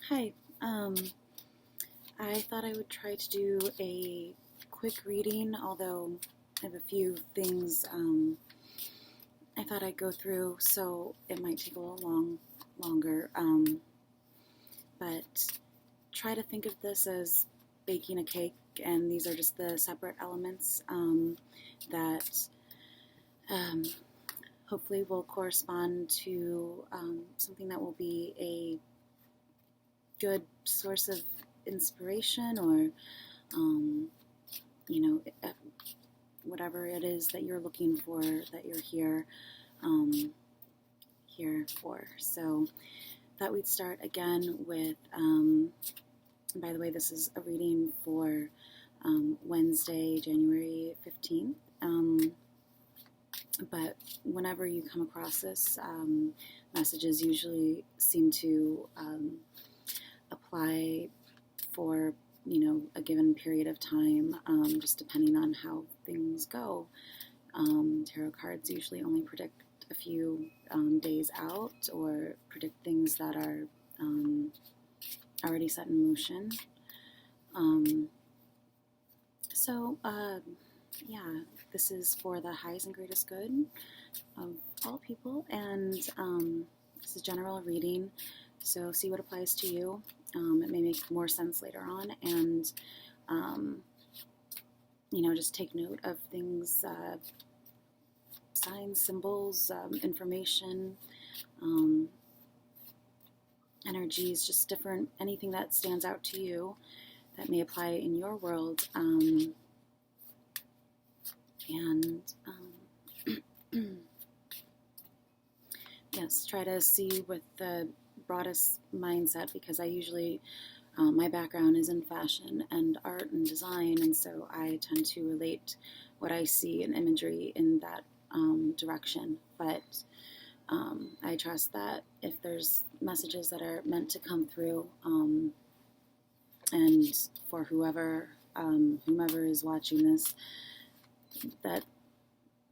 Hi. Um, I thought I would try to do a quick reading, although I have a few things I thought I'd go through, so it might take a little longer. But try to think of this as baking a cake, and these are just the separate elements that um, hopefully will correspond to something that will be a good source of inspiration or you know, whatever it is that you're looking for, that you're um, here for. So thought we'd start again with, by the way, this is a reading for Wednesday, January 15th. But whenever you come across this, messages usually seem to apply for a given period of time, just depending on how things go. Tarot cards usually only predict a few days out or predict things that are already set in motion. Yeah, this is for the highest and greatest good of all people, and this is general reading, so see what applies to you. It may make more sense later on, and just take note of things, signs, symbols, information, energies, just different, anything that stands out to you that may apply in your world. Yes, try to see with the broadest mindset, because I usually, my background is in fashion and art and design, and so I tend to relate what I see in imagery in that direction. But I trust that if there's messages that are meant to come through, and for whomever is watching this, that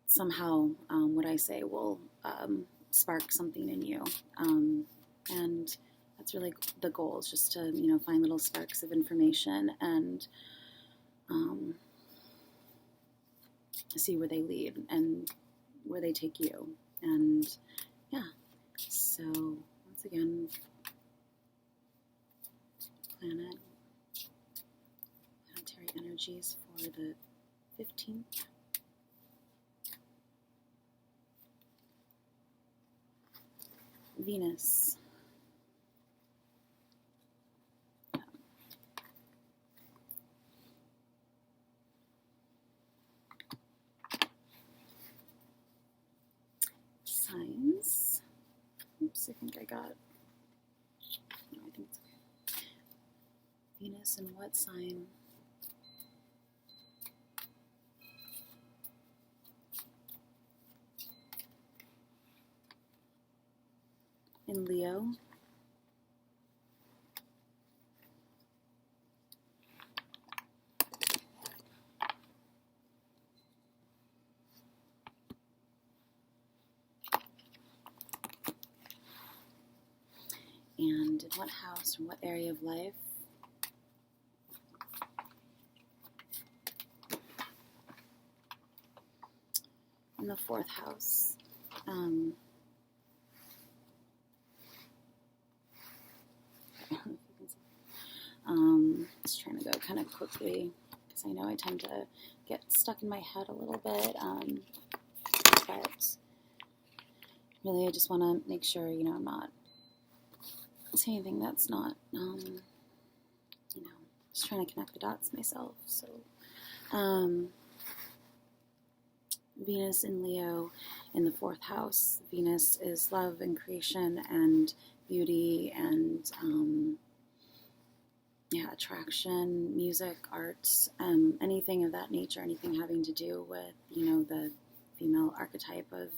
somehow what I say will spark something in you. And that's really the goal, is just to, find little sparks of information and see where they lead and where they take you. And yeah, so once again, planetary energies for the 15th. Venus. Signs. Oops, I think I got. No, I think it's okay. Venus in what sign? In Leo. And in what house, or what area of life? In the 4th house. Just trying to go kind of quickly, because I know I tend to get stuck in my head a little bit, but really I just want to make sure, I'm not saying anything that's not, just trying to connect the dots myself. So, Venus in Leo in the 4th house. Venus is love and creation and beauty and attraction, music, arts, anything of that nature, anything having to do with, the female archetype of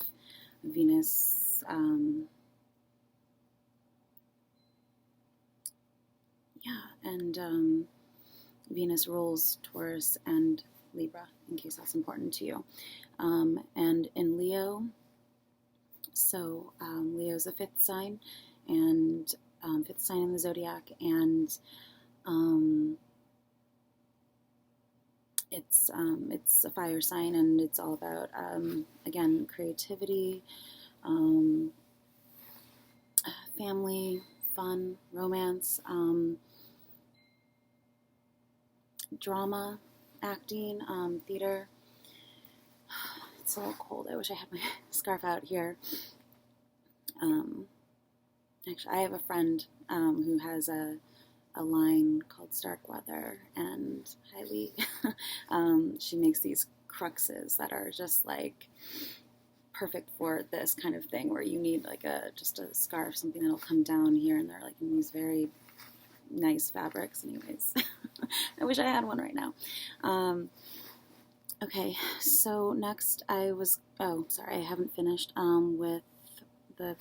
Venus. And Venus rules Taurus and Libra, in case that's important to you. And in Leo, so Leo's a 5th sign, and fifth sign in the zodiac, and it's a fire sign, and it's all about again, creativity, family, fun, romance, drama, acting, theater. It's a little cold. I wish I had my scarf out here. Actually, I have a friend who has a line called Starkweather, and highly, she makes these cruxes that are just like perfect for this kind of thing, where you need like just a scarf, something that'll come down here, and they're like in these very nice fabrics. Anyways, I wish I had one right now. Okay, so next I haven't finished with the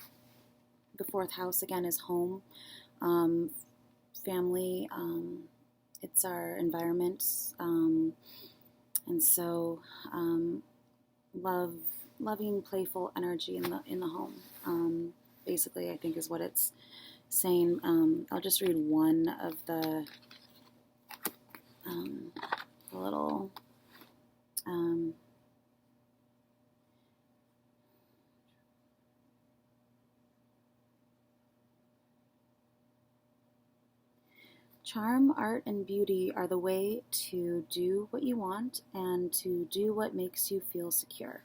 fourth house. Again, is home, family. It's our environment, and so loving, playful energy in the home. Basically, I think is what it's saying. I'll just read one of the little. Charm, art, and beauty are the way to do what you want and to do what makes you feel secure.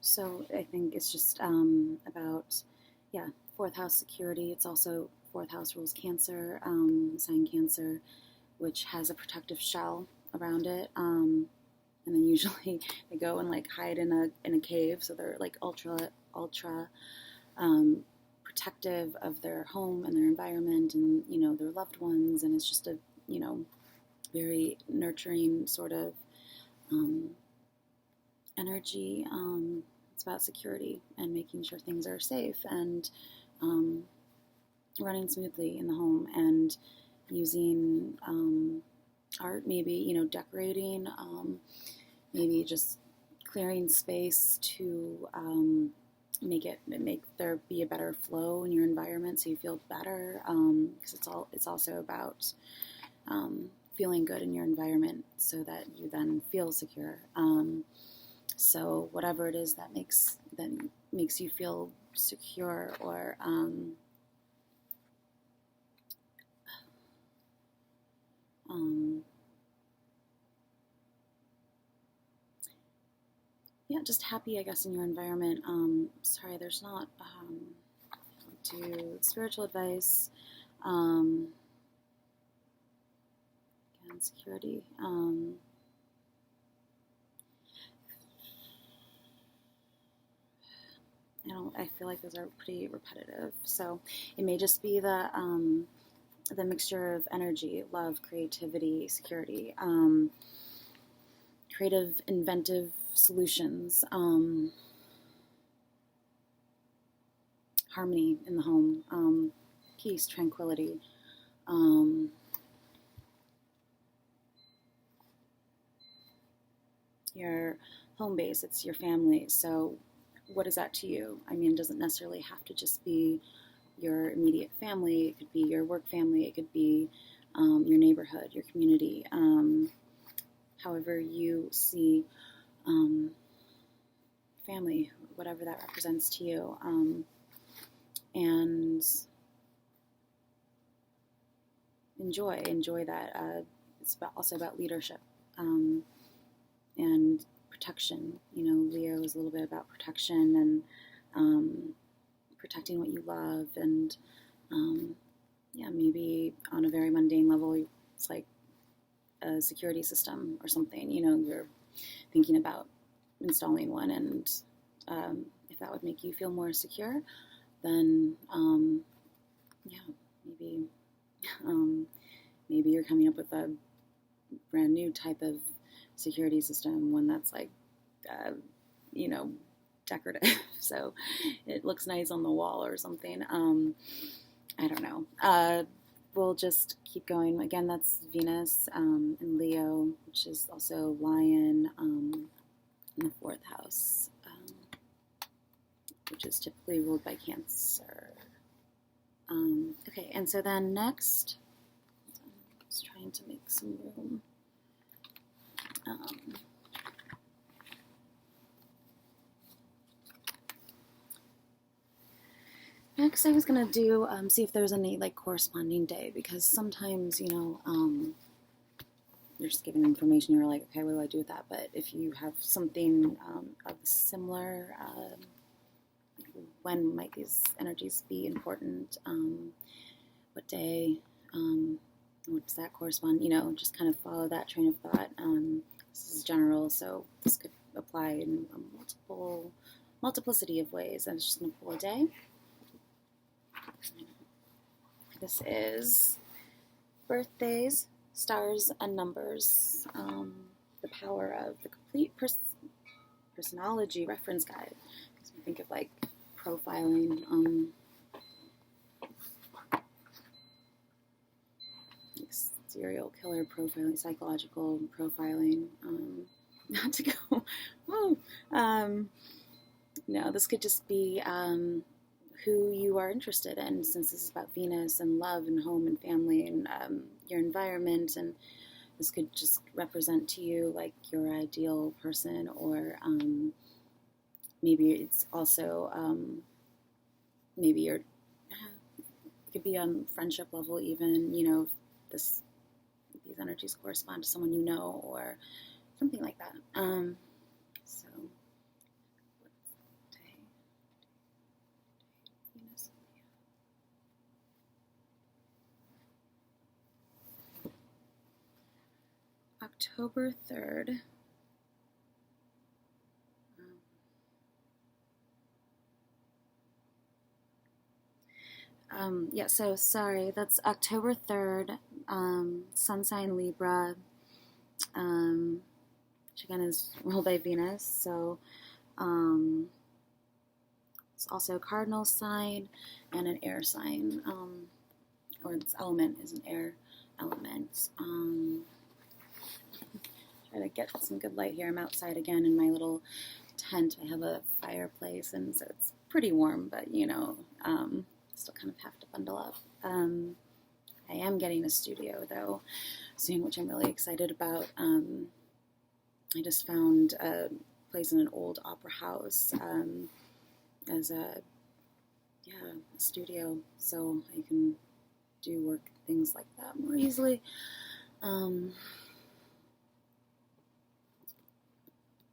So I think it's just about, fourth house security. It's also fourth house rules Cancer, sign Cancer, which has a protective shell around it. And then usually they go and like hide in a cave, so they're like ultra protective of their home and their environment and their loved ones, and it's just a very nurturing sort of energy. It's about security and making sure things are safe and running smoothly in the home, and using art, maybe decorating, maybe just clearing space to make there be a better flow in your environment, so you feel better. Because it's also about feeling good in your environment, so that you then feel secure. So whatever it is that makes you feel secure, or just happy, I guess, in your environment. Sorry, there's not do spiritual advice, again, security. I feel like those are pretty repetitive, so it may just be the mixture of energy, love, creativity, security, creative, inventive solutions, harmony in the home, peace, tranquility, your home base. It's your family. So what is that to you? I mean, it doesn't necessarily have to just be your immediate family. It could be your work family. It could be your neighborhood, your community, however you see family, whatever that represents to you. And enjoy that. It's also about leadership and protection. Leo is a little bit about protection and protecting what you love, and maybe on a very mundane level, it's like a security system or something. You're thinking about installing one, and if that would make you feel more secure, then maybe maybe you're coming up with a brand new type of security system, one that's like decorative, so it looks nice on the wall or something. I don't know. We'll just keep going. Again, that's Venus in Leo, which is also Lion in the fourth house. which is typically ruled by Cancer. Okay, and so then next, I'm just trying to make some room. Next, I was gonna do see if there's any like corresponding day, because sometimes you're just giving information. You're like, okay, what do I do with that? But if you have something of similar, when might these energies be important? What day? What does that correspond? Just kind of follow that train of thought. This is general, so this could apply in a multiplicity of ways. I'm just going to pull a day. This is birthdays, stars, and numbers. The power of the complete personology reference guide. Makes me think of like profiling. Serial killer profiling, psychological profiling. Not to go. Whoa. No, this could just be who you are interested in, since this is about Venus and love and home and family and your environment, and this could just represent to you like your ideal person, or maybe it's also maybe it could be on friendship level even, these energies correspond to someone you know or something like that. So Venus. October 3rd. Yeah, so sorry, that's October 3rd, sun sign Libra, which again is ruled by Venus, so it's also a cardinal sign and an air sign, or its element is an air element. Try to get some good light here. I'm outside again in my little tent. I have a fireplace, and so it's pretty warm, but still kind of have to bundle up. I am getting a studio though soon, which I'm really excited about. I just found a place in an old opera house as a studio, so I can do work things like that more easily.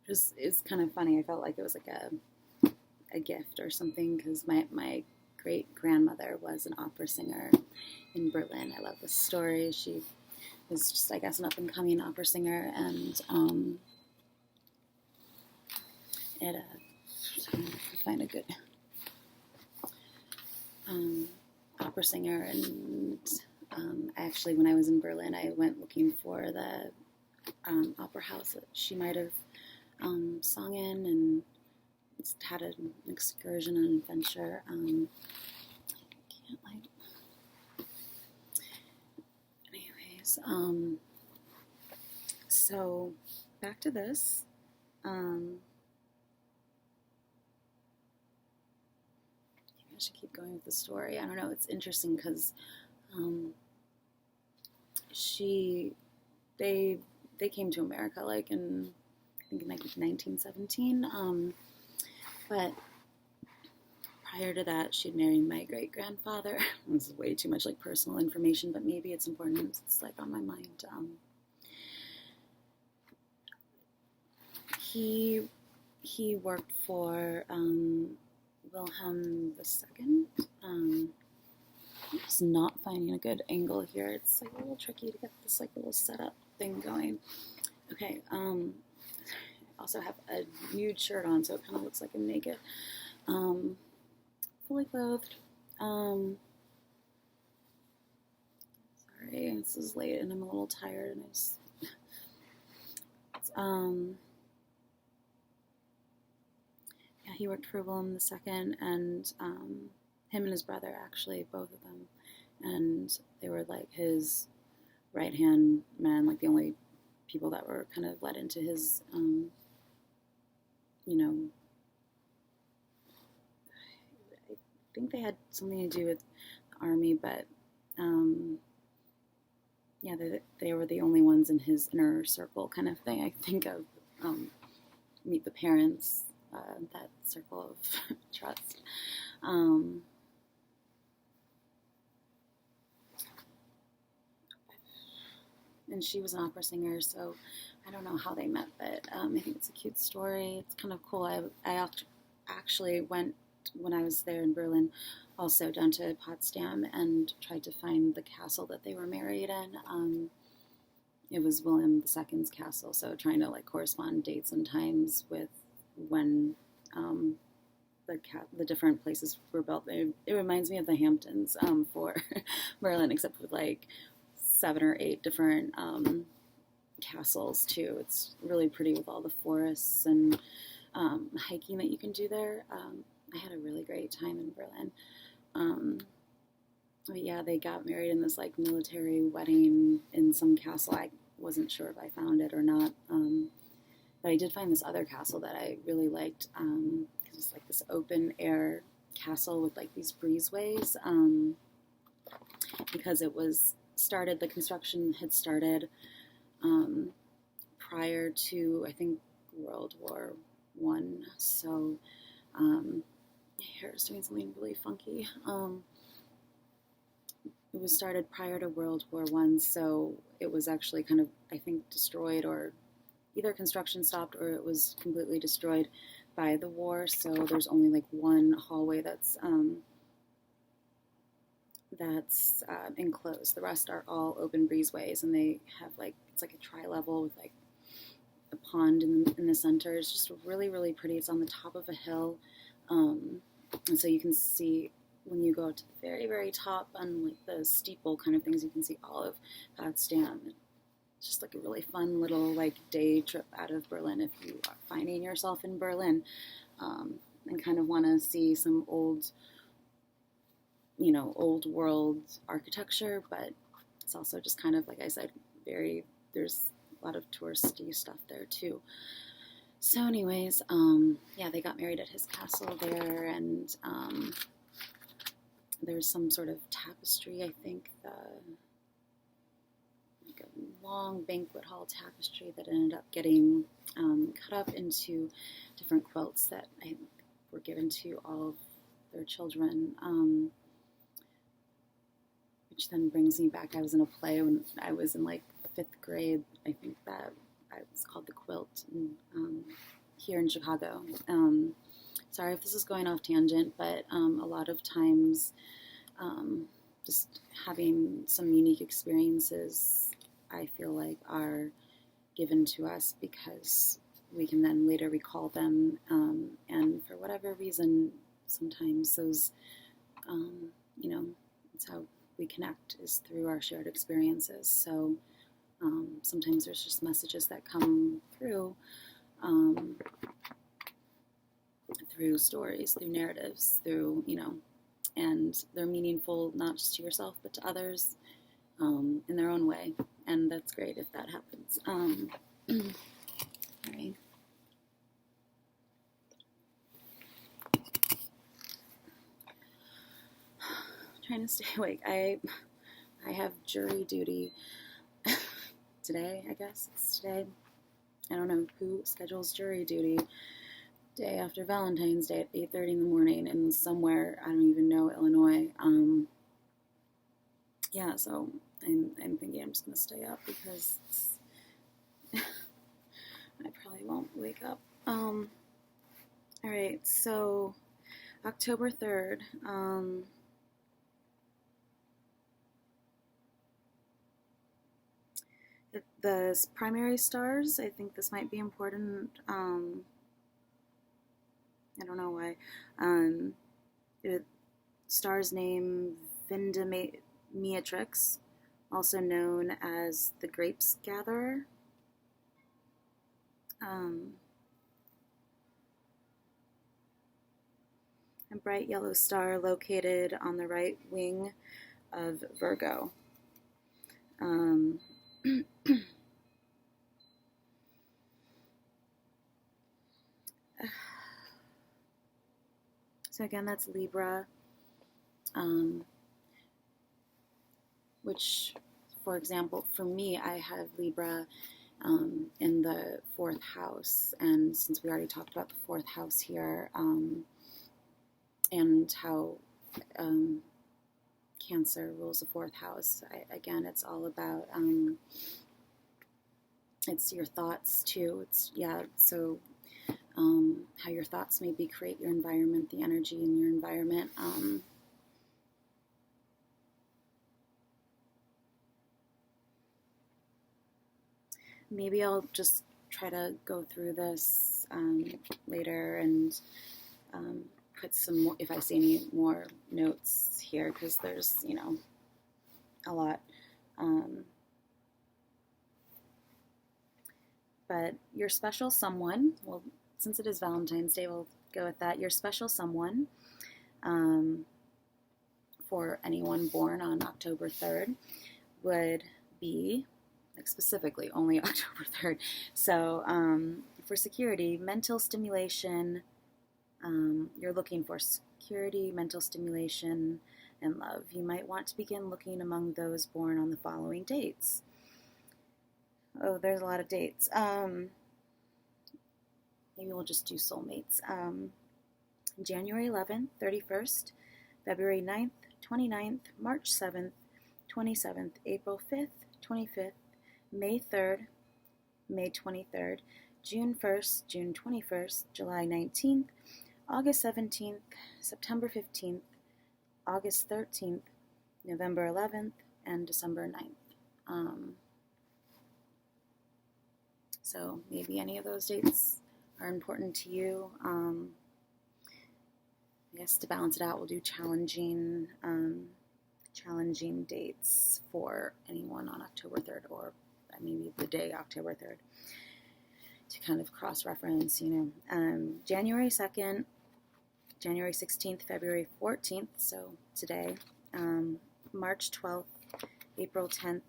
It's kind of funny. I felt like it was like a gift or something, because my great-grandmother was an opera singer in Berlin. I love this story. She was just, I guess, an up-and-coming opera singer, and find a good opera singer, and actually, when I was in Berlin, I went looking for the opera house that she might have sung in, and had an excursion and adventure. Anyways, so back to this. I should keep going with the story. I don't know. It's interesting because they came to America like in 1917. But prior to that, she'd married my great-grandfather. This is way too much like personal information, but maybe it's important. It's like on my mind. He worked for Wilhelm II. I'm just not finding a good angle here. It's like a little tricky to get this like little setup thing going. Okay. I also have a nude shirt on, so it kind of looks like I'm naked. Fully clothed. Sorry, this is late and I'm a little tired, and he worked for William II, and him and his brother, actually, both of them, and they were like his right-hand men, like the only people that were kind of let into his think they had something to do with the army, but um, yeah, they were the only ones in his inner circle, kind of thing. I think of Meet the Parents, that circle of trust. Um, and she was an opera singer, so I don't know how they met, but I think it's a cute story. It's kind of cool. I actually went when I was there in Berlin, also down to Potsdam, and tried to find the castle that they were married in. It was William II's castle, so trying to like correspond dates and times with when um, the different places were built. It reminds me of the Hamptons for Berlin, except with like 7 or 8 different castles too. It's really pretty with all the forests and hiking that you can do there. I had a really great time in Berlin. Um, but yeah, they got married in this like military wedding in some castle. I wasn't sure if I found it or not. But I did find this other castle that I really liked. It was like this open air castle with like these breezeways. Because it was started, the construction had started prior to, I think, World War One. So my hair is doing something really funky. It was started prior to World War One, so it was actually kind of, I think, destroyed, or either construction stopped or it was completely destroyed by the war. So there's only like one hallway that's enclosed. The rest are all open breezeways, and they have like, it's like a tri-level with like a pond in the center. It's just really, really pretty. It's on the top of a hill, and so you can see when you go to the very, very top on like the steeple kind of things, you can see all of Potsdam. It's just like a really fun little like day trip out of Berlin if you are finding yourself in Berlin, and kind of want to see some old world architecture, but it's also just kind of, like I said, there's a lot of touristy stuff there too. So anyways, yeah, they got married at his castle there, and there's some sort of tapestry, I think, like a long banquet hall tapestry that ended up getting cut up into different quilts that were given to all of their children. Which then brings me back. I was in a play when I was in like 5th grade. I think that it was called The Quilt, here in Chicago. Sorry if this is going off tangent, but a lot of times just having some unique experiences, I feel like, are given to us because we can then later recall them, and for whatever reason, sometimes those, it's how we connect, is through our shared experiences. So sometimes there's just messages that come through stories, through narratives, through, and they're meaningful not just to yourself but to others in their own way, and that's great if that happens. All right. Trying to stay awake. I have jury duty today. I guess it's today. I don't know who schedules jury duty day after Valentine's Day at 8:30 in the morning in somewhere, I don't even know, Illinois. Yeah, so I'm thinking I'm just gonna stay up because I probably won't wake up. All right, so October 3rd. The primary stars, I think this might be important. I don't know why. The star's name, Vindimatrix, also known as the Grapes Gatherer. A bright yellow star located on the right wing of Virgo. So again, that's Libra. um, which, for example, for me, I have Libra in the fourth house. And since we already talked about the fourth house here, and how Cancer rules the fourth house, again, it's all about, it's your thoughts too. It's, yeah, so how your thoughts maybe create your environment, the energy in your environment. Maybe I'll just try to go through this later and put some more, if I see any more notes here, because there's, a lot. But your special someone, well, since it is Valentine's Day, we'll go with that. Your special someone, for anyone born on October 3rd, would be, like, specifically only October 3rd. So for security, mental stimulation, you're looking for security, mental stimulation, and love. You might want to begin looking among those born on the following dates. Oh, there's a lot of dates. Maybe we'll just do soulmates. January 11th, 31st, February 9th, 29th, March 7th, 27th, April 5th, 25th, May 3rd, May 23rd, June 1st, June 21st, July 19th, August 17th, September 15th, August 13th, November 11th, and December 9th. So maybe any of those dates are important to you. I guess to balance it out, we'll do challenging dates for anyone on October 3rd, or maybe the day October 3rd, to kind of cross-reference, January 2nd, January 16th, February 14th, so today, March 12th, April 10th,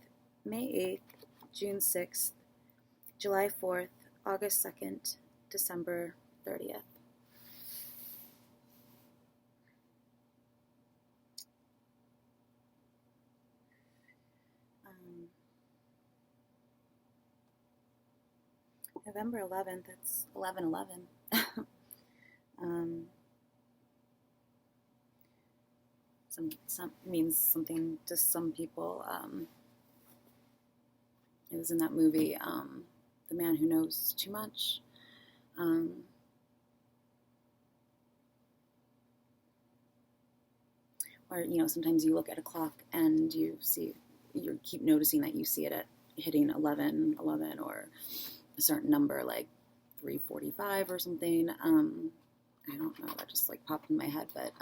May 8th, June 6th, July 4th, August 2nd, December 30th. November 11th, that's 11/11. Some means something to some people. It was in that movie, The Man Who Knows Too Much. Or, sometimes you look at a clock and you keep noticing that you see it at hitting 11/11, or a certain number, like 3:45 or something. I don't know, that just like popped in my head, but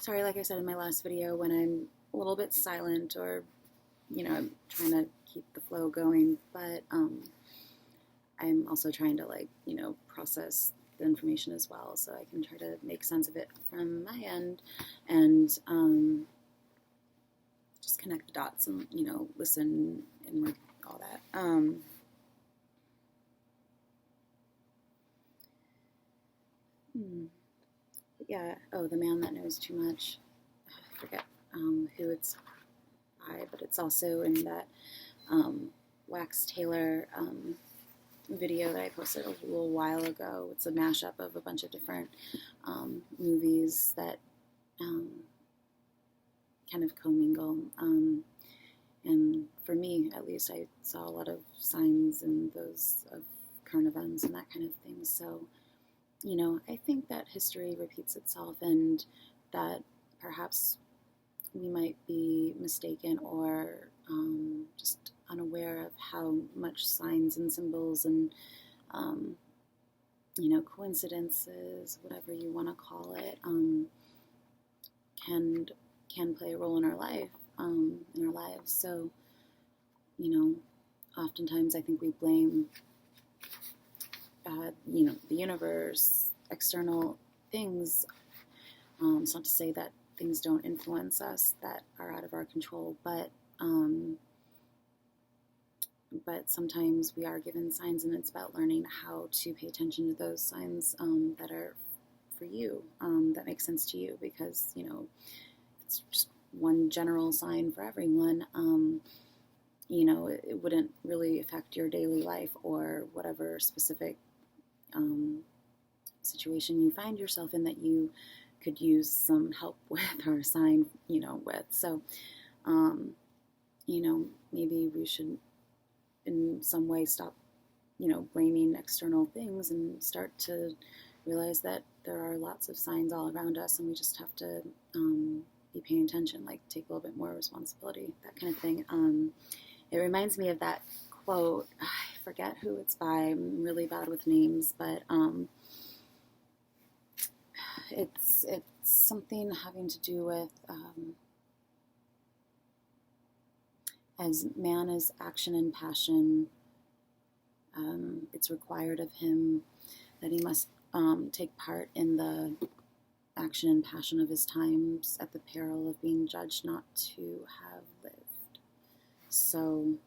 sorry, like I said in my last video, when I'm a little bit silent, or I'm trying to keep the flow going, but I'm also trying to process the information as well, so I can try to make sense of it from my end, and just connect the dots and listen and all that. Yeah. Oh, The Man That Knows Too Much. I forget who it's by, but it's also in that Wax Taylor video that I posted a little while ago. It's a mashup of a bunch of different movies that kind of commingle. And for me, at least, I saw a lot of signs in those of current events and that kind of thing. So, I think that history repeats itself, and that perhaps we might be mistaken, or just unaware of how much signs and symbols and coincidences, whatever you want to call it, can play a role in our life, in our lives. So, oftentimes I think we blame the universe, external things. It's not to say that things don't influence us that are out of our control, but but sometimes we are given signs, and it's about learning how to pay attention to those signs that are for you, that make sense to you, because, it's just one general sign for everyone. It wouldn't really affect your daily life or whatever specific situation you find yourself in that you could use some help with or sign, with. So, maybe we should in some way stop, blaming external things and start to realize that there are lots of signs all around us, and we just have to be paying attention, like take a little bit more responsibility, that kind of thing. It reminds me of that quote. I forget who it's by. I'm really bad with names, but it's something having to do with as man is action and passion, it's required of him that he must take part in the action and passion of his times at the peril of being judged not to have lived. So,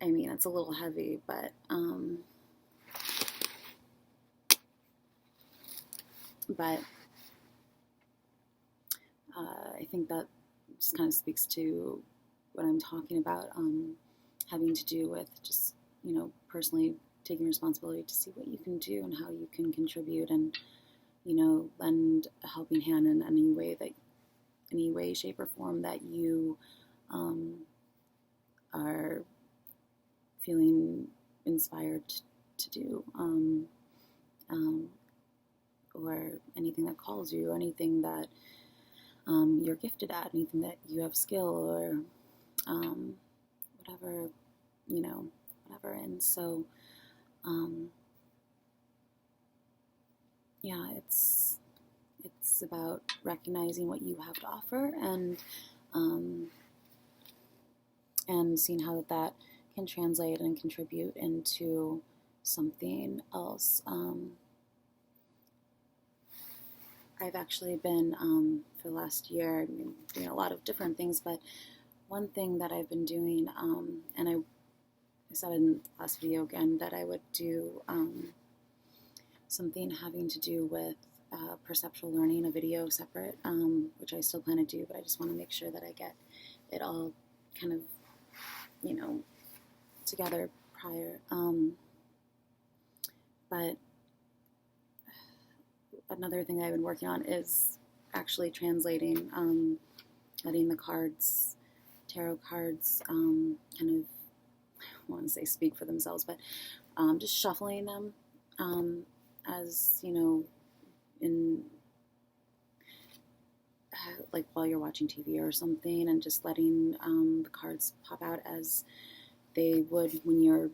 I mean, it's a little heavy, but I think that just kind of speaks to what I'm talking about, having to do with just, personally taking responsibility to see what you can do and how you can contribute, and, lend a helping hand in any way, shape, or form that you are feeling inspired to do, or anything that calls you, anything that you're gifted at, anything that you have skill, or whatever, whatever. And so, yeah, it's about recognizing what you have to offer, and seeing how that can translate and contribute into something else. I've actually been, for the last year, doing a lot of different things, but one thing that I've been doing, and I said in the last video again, that I would do something having to do with perceptual learning, a video separate, which I still plan to do, but I just want to make sure that I get it all kind of, together prior. But another thing that I've been working on is actually translating, letting the cards, tarot cards, kind of, I want to say speak for themselves, but just shuffling them as, in like while you're watching TV or something, and just letting the cards pop out as they would when you're,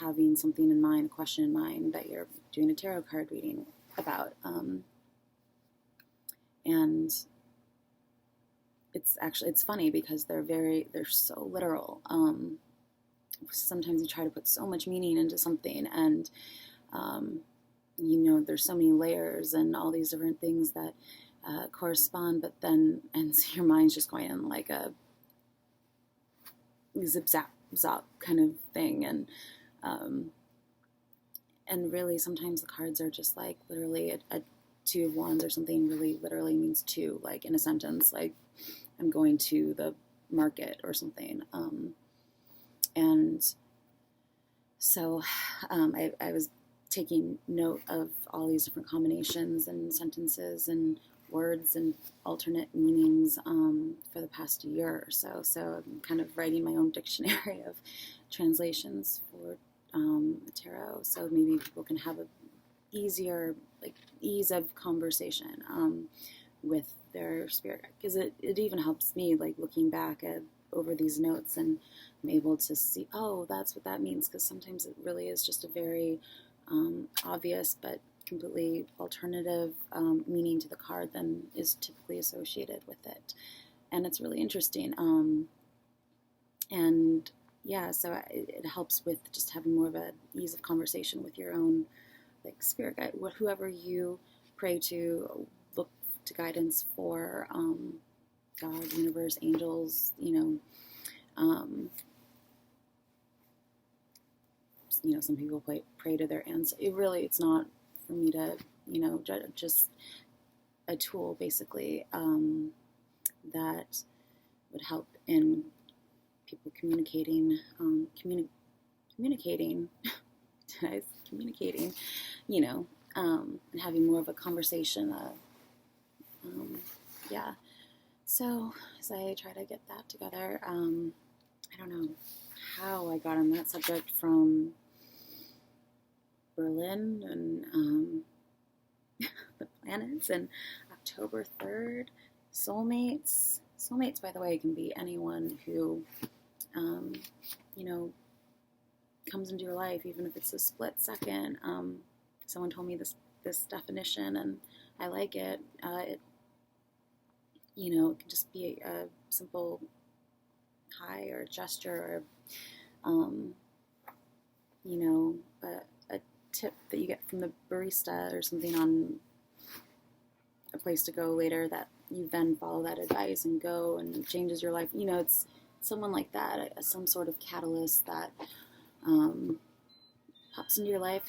having something in mind, a question in mind that you're doing a tarot card reading about. And it's funny because they're so literal. Sometimes you try to put so much meaning into something, and there's so many layers and all these different things that correspond, but then, and so your mind's just going in like a zip zap zop kind of thing, and really sometimes the cards are just like literally a two of wands or something really literally means two, like in a sentence, like I'm going to the market or something. And so I was taking note of all these different combinations and sentences and words and alternate meanings for the past year or so. So I'm kind of writing my own dictionary of translations for tarot, so maybe people can have a easier, like, ease of conversation with their spirit guide, because it even helps me, like, looking back over these notes, and I'm able to see, oh, that's what that means, because sometimes it really is just a very obvious but completely alternative meaning to the card than is typically associated with it, and it's really interesting. And yeah, so it helps with just having more of an ease of conversation with your own, like, spirit guide, whoever you pray to, look to guidance for, God, universe, angels, some people pray to their ancestors. It's not for me to, just a tool basically that would help in people communicating, communicating, communicating, and having more of a conversation. Yeah. So as I try to get that together, I don't know how I got on that subject from Berlin and the planets and October 3rd, soulmates. Soulmates, by the way, can be anyone who, comes into your life, even if it's a split second. Someone told me this definition, and I like it. It can just be a simple hi or a gesture or, a tip that you get from the barista or something on a place to go later that you then follow that advice and go and changes your life. It's someone like that, some sort of catalyst that pops into your life.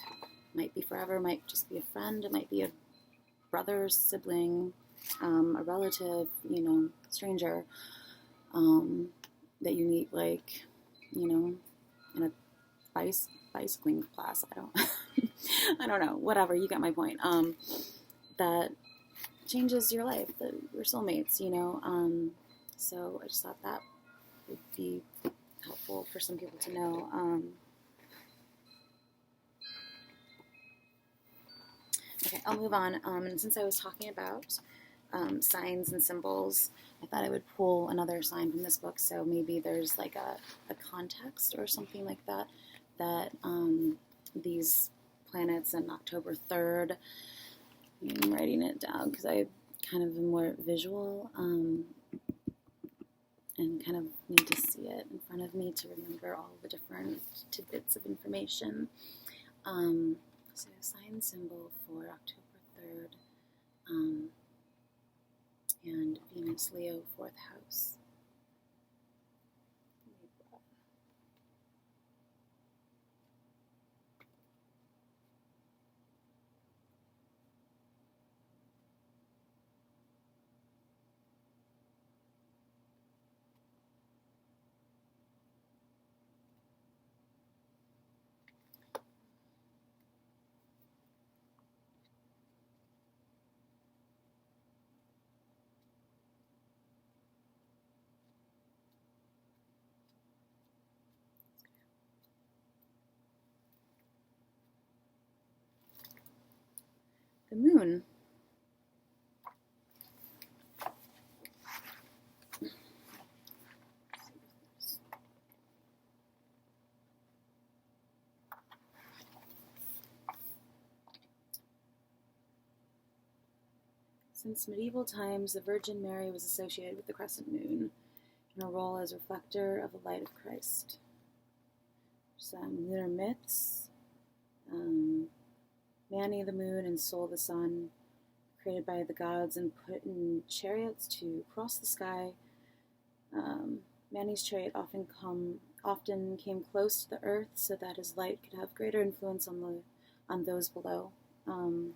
Might be forever, might just be a friend, it might be a brother, sibling, a relative, stranger that you meet, in a bicycling class. I don't know, whatever, you get my point. That changes your life, your soulmates, so I just thought that would be helpful for some people to know. Okay, I'll move on. And since I was talking about signs and symbols, I thought I would pull another sign from this book, so maybe there's like a context or something like that, these planets and October 3rd, I'm writing it down because I kind of am more visual and kind of need to see it in front of me to remember all the different tidbits of information. So sign symbol for October 3rd, and Venus, Leo, 4th house. The moon. Since medieval times, the Virgin Mary was associated with the crescent moon in her role as reflector of the light of Christ. Some lunar myths, Mani the moon and Sol the sun, created by the gods and put in chariots to cross the sky. Mani's chariot often came close to the earth so that his light could have greater influence on those below. On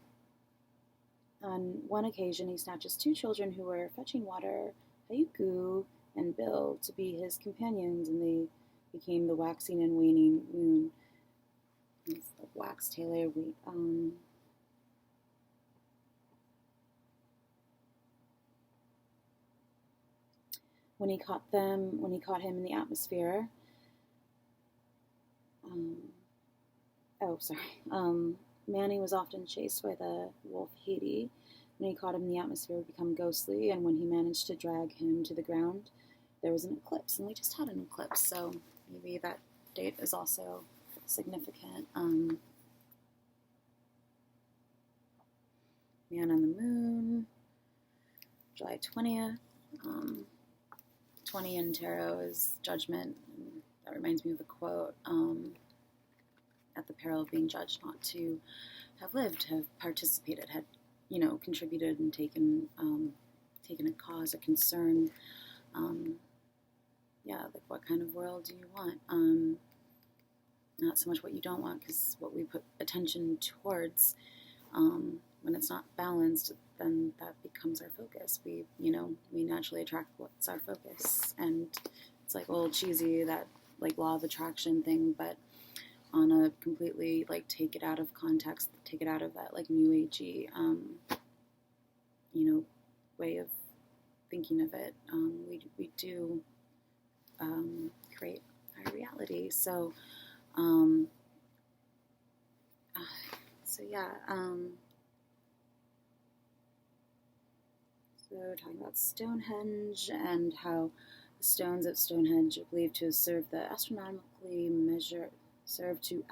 one occasion, he snatches two children who were fetching water, Hayuku and Bill, to be his companions, and they became the waxing and waning moon. It's the wax tailor. When he caught him in the atmosphere. Mani was often chased by the wolf Haiti. When he caught him in the atmosphere, he would become ghostly, and when he managed to drag him to the ground, there was an eclipse, and we just had an eclipse, so maybe that date is also significant. Man on the Moon, July 20th. 20 in tarot is judgment. And that reminds me of the quote, at the peril of being judged, not to have lived, have participated, had, contributed and taken a cause, a concern. Like what kind of world do you want? not so much what you don't want, because what we put attention towards, when it's not balanced, then that becomes our focus. We naturally attract what's our focus, and it's like a little cheesy, that like law of attraction thing, but on a completely like take it out of context, take it out of that like new agey, way of thinking of it. We do create our reality. So yeah. So talking about Stonehenge and how the stones at Stonehenge are believed to serve to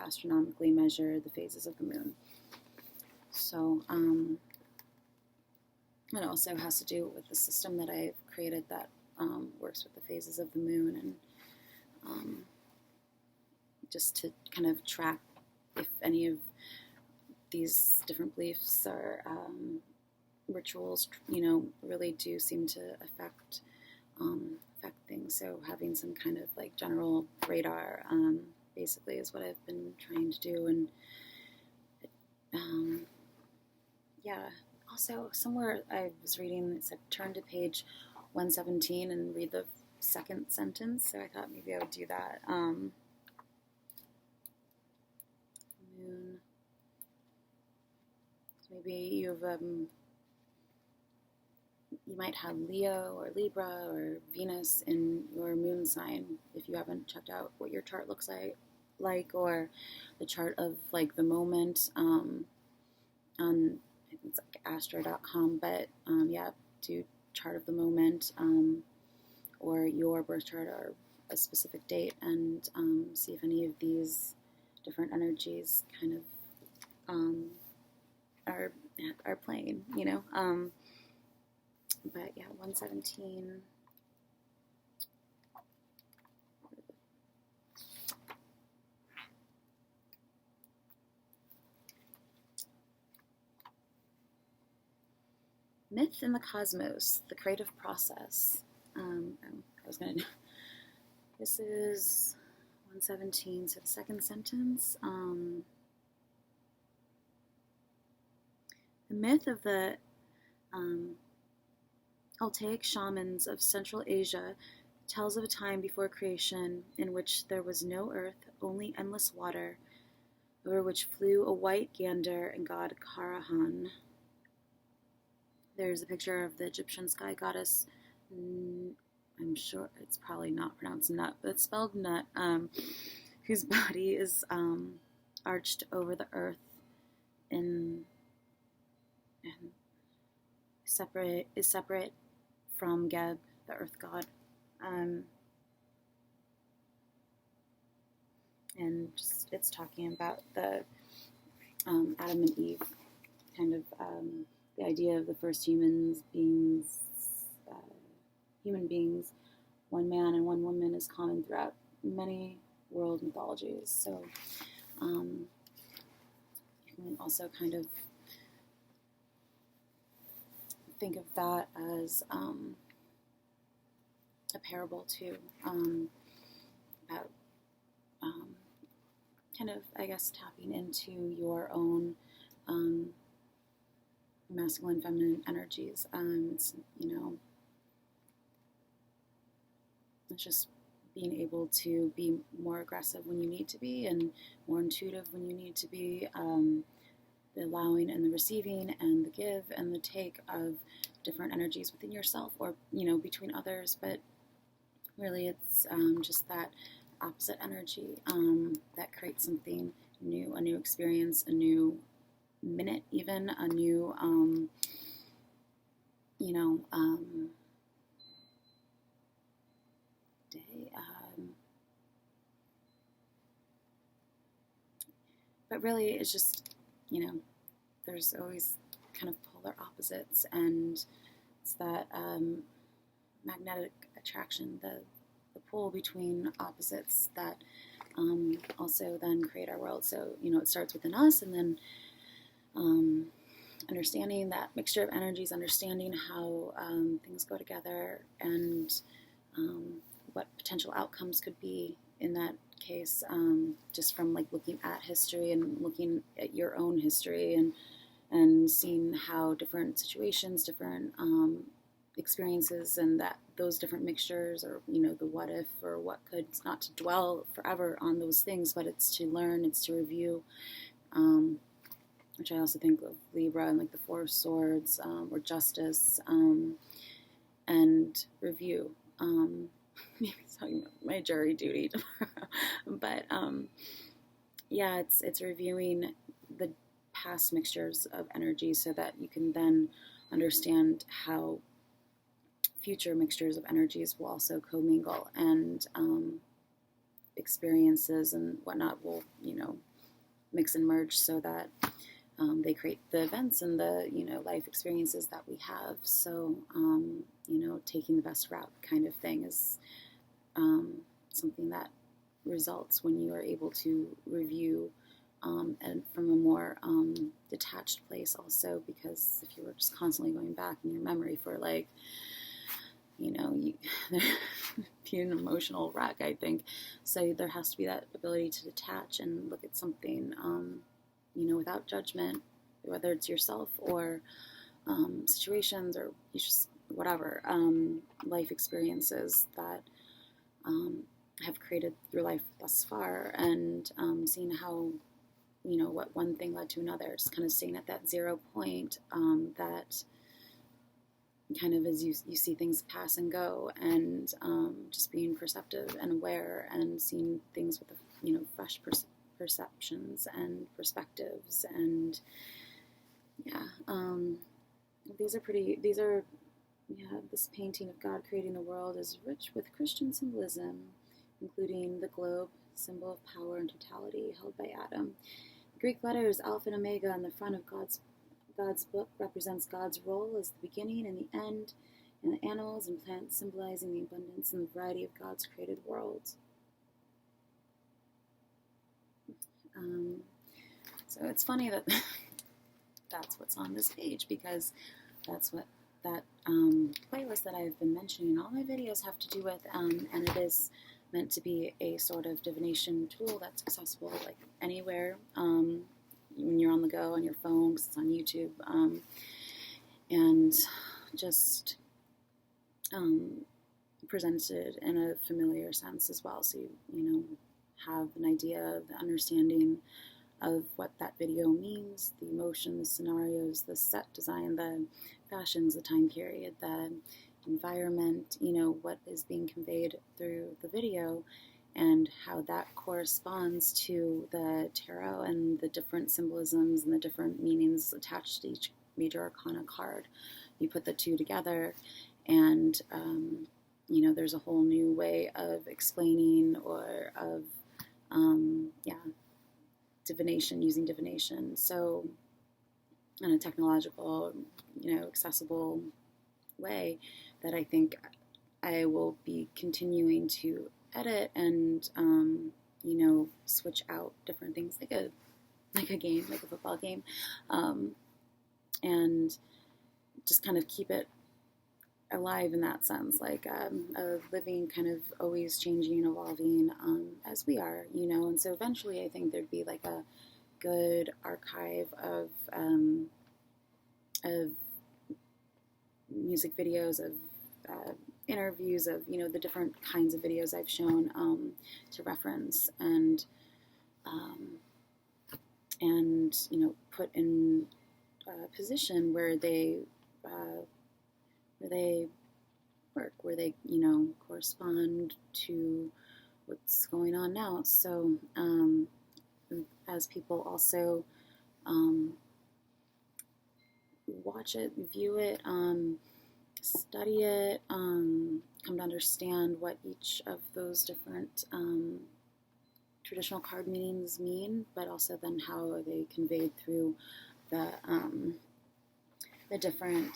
astronomically measure the phases of the moon. So it also has to do with the system that I've created that works with the phases of the moon, and just to kind of track if any of these different beliefs or rituals, really do seem to affect things. So having some kind of like general radar, basically, is what I've been trying to do. And yeah. Also, somewhere I was reading, it said turn to page 117 and read the second sentence. So I thought maybe I would do that. Moon. So maybe you might have Leo or Libra or Venus in your moon sign if you haven't checked out what your chart looks like, or the chart of like the moment on, I think it's like astro.com, but do chart of the moment, or your birth chart or a specific date, and see if any of these different energies kind of are playing, but yeah, 117. Myth in the Cosmos, the creative process. This is 117, so the second sentence. The myth of the Altaic shamans of Central Asia tells of a time before creation in which there was no earth, only endless water, over which flew a white gander and god Karahan. There's a picture of the Egyptian sky goddess, I'm sure it's probably not pronounced Nut, but it's spelled Nut, whose body is arched over the earth and separate from Geb, the earth god. And just, it's talking about the Adam and Eve, kind of the idea of the first human beings, one man and one woman, is common throughout many world mythologies. So you can also kind of think of that as a parable too, about kind of, I guess, tapping into your own masculine, feminine energies. It's just being able to be more aggressive when you need to be, and more intuitive when you need to be. The allowing and the receiving and the give and the take of different energies within yourself, or between others, but really it's just that opposite energy that creates something new, a new experience, a new minute, even a new day. But really it's just, there's always kind of polar opposites, and it's that magnetic attraction, the pull between opposites that also then create our world. So, it starts within us, and then understanding that mixture of energies, understanding how things go together, and what potential outcomes could be in that case, just from like looking at history and looking at your own history and seeing how different situations, different experiences, and that those different mixtures, or the what if or what could. It's not to dwell forever on those things, but it's to learn, it's to review. Which I also think of Libra and like the Four of Swords, or Justice, and review. Maybe talking about my jury duty tomorrow, but yeah, it's reviewing the past mixtures of energy so that you can then understand how future mixtures of energies will also commingle, and experiences and whatnot will mix and merge so that they create the events and the life experiences that we have. So taking the best route kind of thing is something that results when you are able to review, and from a more detached place also, because if you were just constantly going back in your memory for like you be an emotional wreck, I think. So there has to be that ability to detach and look at something without judgment, whether it's yourself or situations, or you just whatever life experiences that have created your life thus far, and seeing how what one thing led to another, just kind of staying at that 0 point, that kind of as you see things pass and go, and just being perceptive and aware and seeing things with fresh perceptions and perspectives. And this painting of God creating the world is rich with Christian symbolism, including the globe, symbol of power and totality, held by Adam. The Greek letters Alpha and Omega on the front of God's book represents God's role as the beginning and the end, and the animals and plants symbolizing the abundance and the variety of God's created world. So it's funny that that's what's on this page, because that's what that playlist that I've been mentioning in all my videos have to do with, and it is meant to be a sort of divination tool that's accessible like anywhere, when you're on the go on your phone, because it's on YouTube, and just presented in a familiar sense as well, so you have an idea, the understanding of what that video means, the emotion, the scenarios, the set design, the fashions, the time period, the environment, what is being conveyed through the video, and how that corresponds to the tarot and the different symbolisms and the different meanings attached to each major arcana card. You put the two together, and there's a whole new way of explaining, or of divination, using divination. So in a technological, accessible way that I think I will be continuing to edit and, switch out different things, like a game, like a football game, and just kind of keep it alive in that sense, like a living, kind of always changing, evolving, as we are, and so eventually I think there'd be like a good archive of music videos, of interviews, of the different kinds of videos I've shown, to reference, and put in a position where they work, where they correspond to what's going on now. So as people also watch it, view it, study it, come to understand what each of those different traditional card meanings mean, but also then how are they conveyed through the different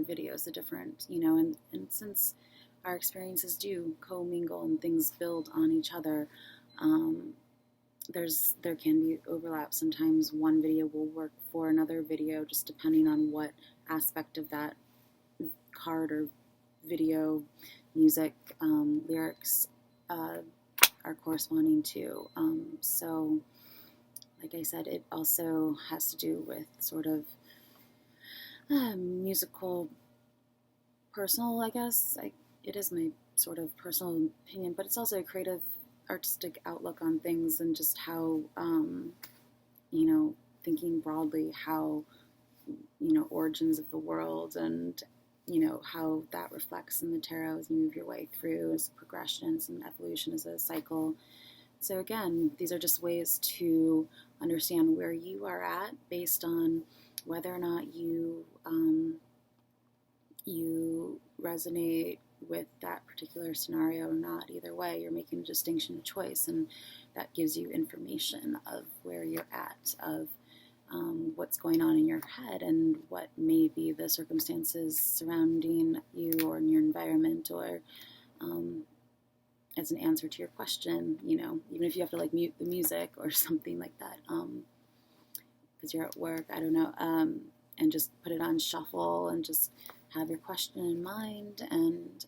videos, the different, and since our experiences do commingle and things build on each other, there can be overlap. Sometimes one video will work for another video, just depending on what aspect of that card or video, music, lyrics are corresponding to. So, like I said, it also has to do with sort of musical, personal, I guess. It is my sort of personal opinion, but it's also a creative, artistic outlook on things, and just how, thinking broadly, how, origins of the world, and, how that reflects in the tarot as you move your way through, as a progression, as an evolution, as a cycle. So again, these are just ways to understand where you are at based on whether or not you resonate with that particular scenario or not. Either way, you're making a distinction, a choice, and that gives you information of where you're at, of what's going on in your head, and what may be the circumstances surrounding you or in your environment, or as an answer to your question, even if you have to like mute the music or something like that, because you're at work, I don't know, and just put it on shuffle and just have your question in mind, and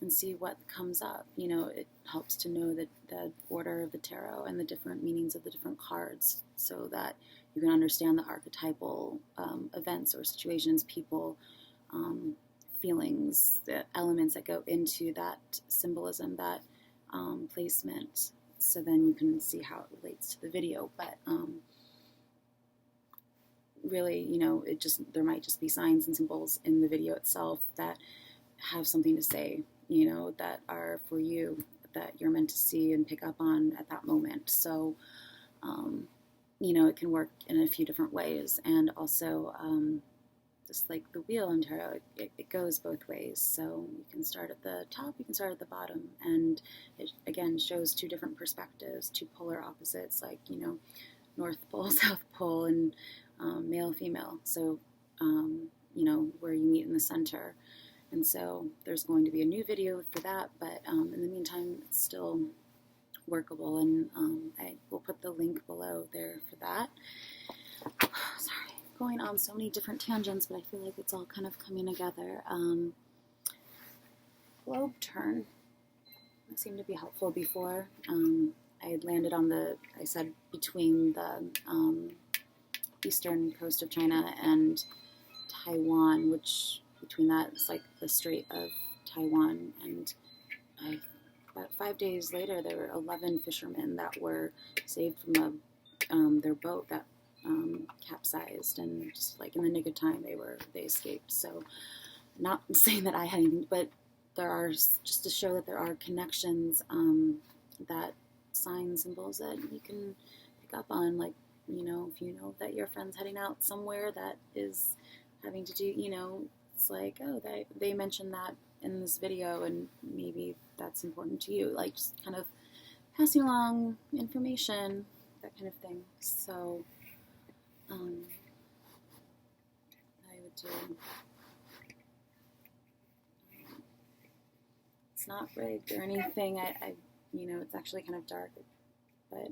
see what comes up. It helps to know the order of the tarot and the different meanings of the different cards, so that you can understand the archetypal events or situations, people, feelings, the elements that go into that symbolism, that placement. So then you can see how it relates to the video. But really, there might just be signs and symbols in the video itself that have something to say, that are for you, that you're meant to see and pick up on at that moment. So, it can work in a few different ways. And also, just like the wheel in tarot, it goes both ways. So you can start at the top, you can start at the bottom. And it, again, shows two different perspectives, two polar opposites, like, North Pole, South Pole, and male, female. So, where you meet in the center. And so there's going to be a new video for that, but in the meantime, it's still workable, and I will put the link below there for that. Sorry, going on so many different tangents, but I feel like it's all kind of coming together. Globe turn. That seemed to be helpful before. I had landed on I said between the eastern coast of China and Taiwan, which between that it's like the Strait of Taiwan, and about 5 days later there were 11 fishermen that were saved from their boat that capsized, and just like in the nick of time they escaped. So not saying that I had anything, but there are, just to show that there are connections, that signs, symbols that you can pick up on, like, if you know that your friend's heading out somewhere that is having to do, it's like, oh, they mentioned that in this video, and maybe that's important to you, like just kind of passing along information, that kind of thing. So I would do, it's not rigged or anything, I it's actually kind of dark, but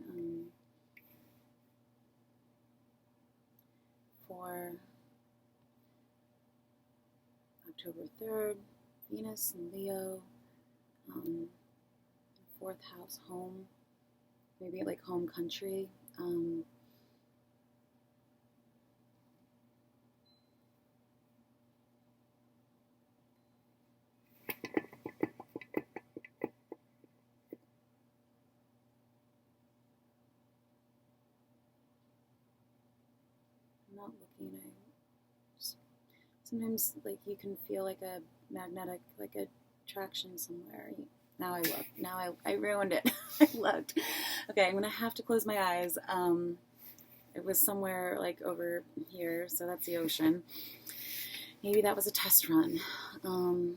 for October 3rd, Venus and Leo, 4th house, home, maybe like home country. I'm not looking, sometimes like you can feel like a magnetic, like attraction somewhere. Now I look. Now I ruined it. I looked. Okay, I'm gonna have to close my eyes. It was somewhere like over here, so that's the ocean. Maybe that was a test run. Or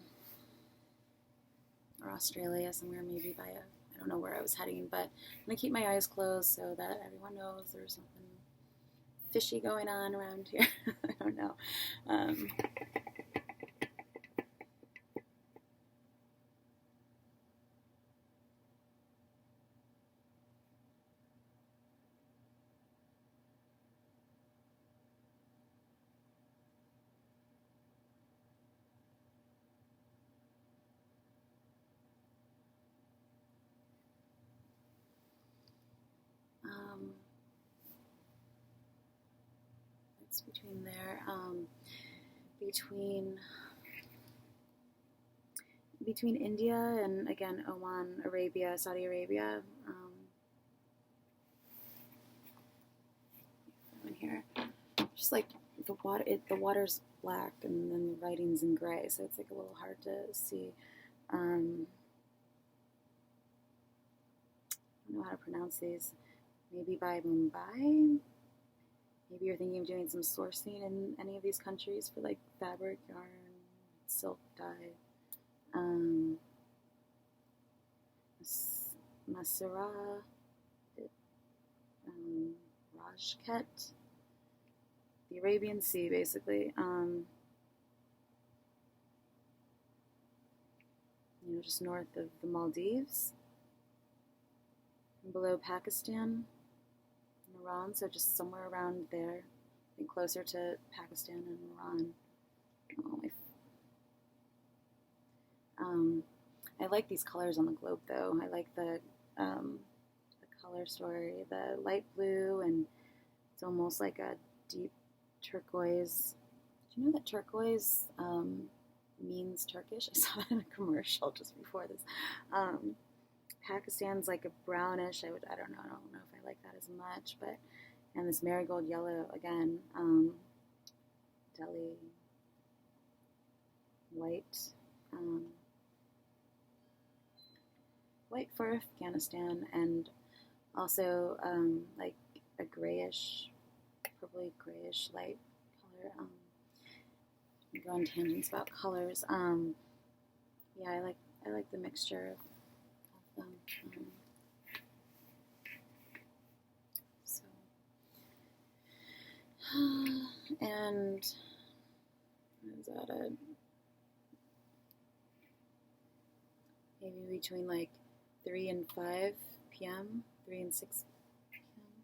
Australia, somewhere maybe by I don't know where I was heading, but I'm gonna keep my eyes closed so that everyone knows there's something fishy going on around here. I don't know. It's between there, between India and again Oman, Arabia, Saudi Arabia. In here, just like the water, the water's black and then the writing's in gray, so it's like a little hard to see. I don't know how to pronounce these. Maybe by Mumbai. Maybe you're thinking of doing some sourcing in any of these countries for like fabric, yarn, silk dye. Masura, Rajket, the Arabian Sea, basically. Just north of the Maldives, and below Pakistan and Iran, so just somewhere around there, I think closer to Pakistan and Iran. I like these colors on the globe, though. I like the color story, the light blue, and it's almost like a deep turquoise. Do you know that turquoise means Turkish? I saw that in a commercial just before this. Pakistan's like a brownish. I don't know if I like that as much, but and this marigold yellow again. Delhi white. White for Afghanistan, and also like a grayish, purpley grayish light color. I go on tangents about colors. Yeah, I like the mixture of them. And is that maybe between like 3 and 5 p.m., 3 and 6 p.m.,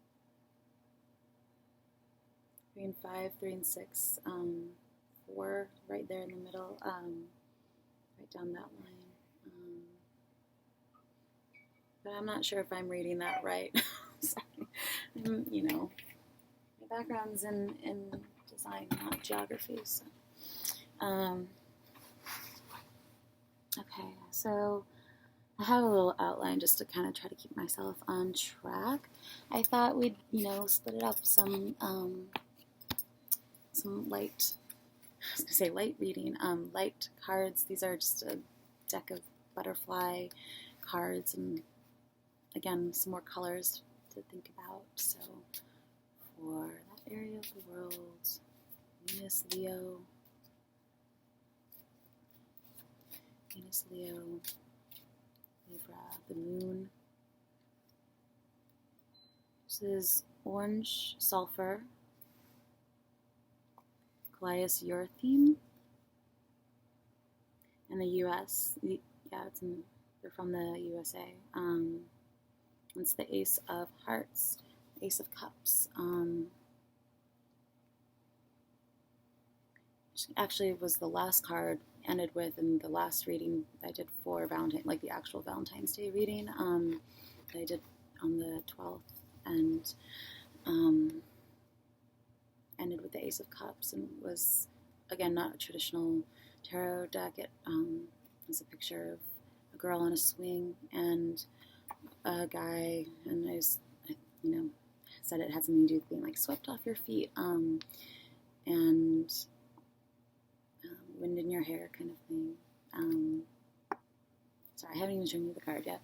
3 and 5, 3 and 6, 4 right there in the middle, right down that line. But I'm not sure if I'm reading that right. Sorry. My background's in design, not geography. So. Okay, so I have a little outline just to kind of try to keep myself on track. I thought we'd, split it up some light, I was going to say light reading, light cards. These are just a deck of butterfly cards, and again, some more colors to think about. So for that area of the world, Venus, Leo, Libra, the moon. This is orange sulfur, Gaius your theme, and the U.S. They're from the USA. It's the Ace of Hearts, Ace of Cups. Actually, it was the last card ended with in the last reading I did for Valentine, like the actual Valentine's Day reading that I did on the 12th, and ended with the Ace of Cups, and was again not a traditional tarot deck. It was a picture of a girl on a swing and a guy, and I said it had something to do with being like swept off your feet, and wind in your hair kind of thing. Sorry, I haven't even shown you the card yet.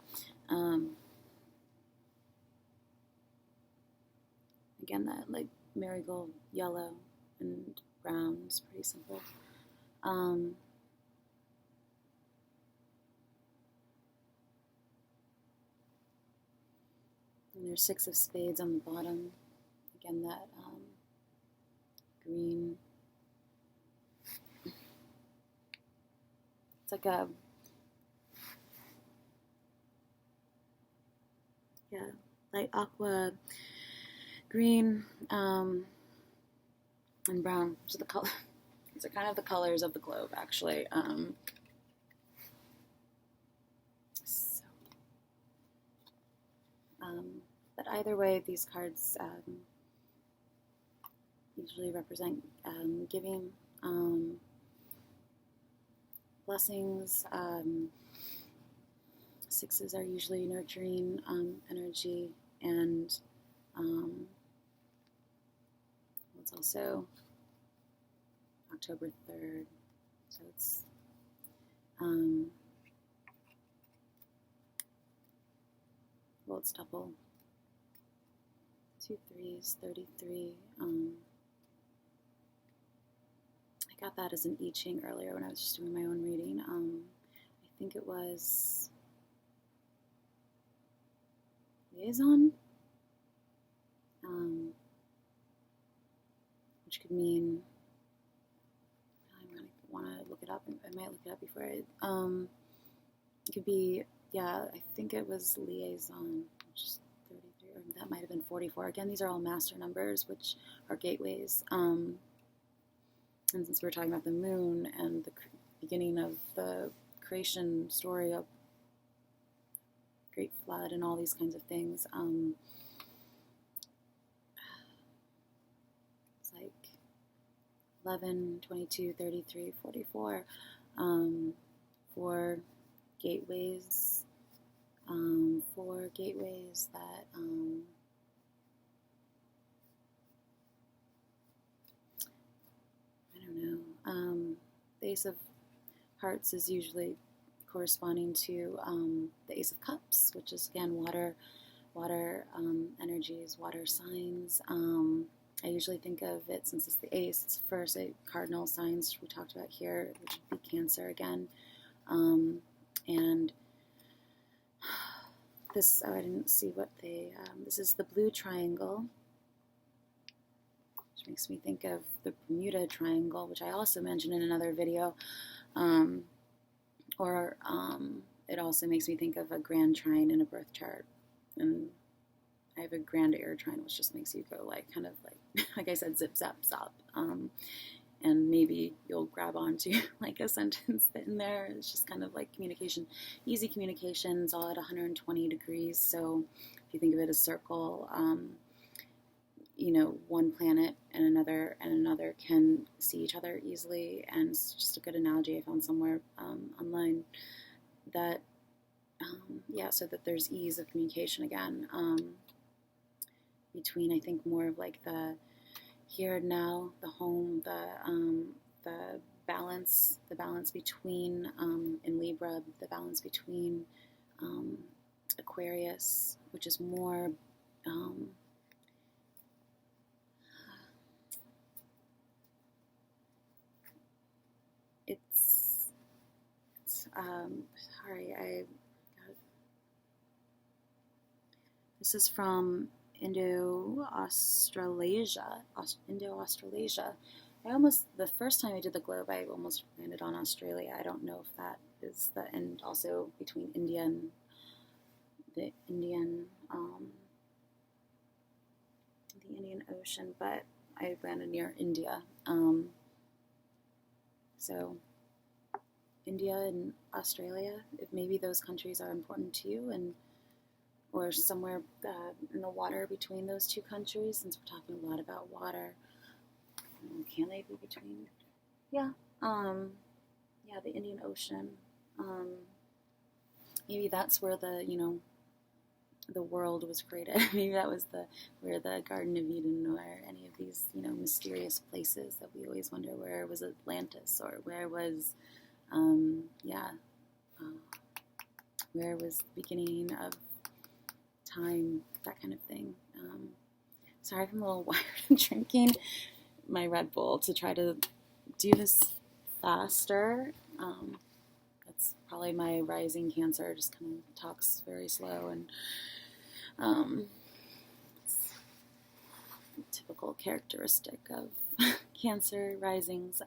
Again, that like marigold yellow and brown is pretty simple. And there's 6 of spades on the bottom. Again, that green. It's like a, light aqua green and brown. So these are kind of the colors of the globe, actually. But either way, these cards usually represent giving blessings. Sixes are usually nurturing energy, and it's also October 3rd, so it's well, it's double. 2 3s, 33. I got that as an I Ching earlier when I was just doing my own reading. I think it was liaison, which could mean, I'm going to want to look it up. I might look it up before it could be, yeah, I think it was liaison, which is 33, or that might have been 44. Again, these are all master numbers, which are gateways. And since we're talking about the moon and the beginning of the creation story of Great Flood and all these kinds of things, it's like 11, 22, 33, 44, for gateways, that I don't know. The Ace of Hearts is usually corresponding to the Ace of Cups, which is again water energies, water signs. I usually think of it, since it's the ace, it's first cardinal signs we talked about here, which would be Cancer again. And this, I didn't see what they, this is the blue triangle, which makes me think of the Bermuda Triangle, which I also mentioned in another video. It also makes me think of a grand trine in a birth chart. And I have a grand air trine, which just makes you go like, kind of like I said, zip, zap, zop. And maybe you'll grab onto like a sentence in there. It's just kind of like communication, easy communication. It's all at 120 degrees. So if you think of it as circle, one planet and another can see each other easily. And it's just a good analogy I found somewhere online that, so that there's ease of communication again, between, I think, more of like the here and now, the home, the balance between, in Libra, the balance between Aquarius, which is more this is from Indo-Australasia. The first time I did the globe, I almost landed on Australia. I don't know if that is and also between India and the Indian Ocean, but I landed near India. So India and Australia, if maybe those countries are important to you, or somewhere in the water between those two countries, since we're talking a lot about water. Can they be between? Yeah. The Indian Ocean. Maybe that's where the world was created. Maybe that was where the Garden of Eden, or any of these, mysterious places that we always wonder, where was Atlantis, or where was, where was the beginning of time, that kind of thing. Sorry if I'm a little wired. I'm drinking my Red Bull to try to do this faster. That's probably my rising Cancer, just kind of talks very slow, and it's a typical characteristic of Cancer risings,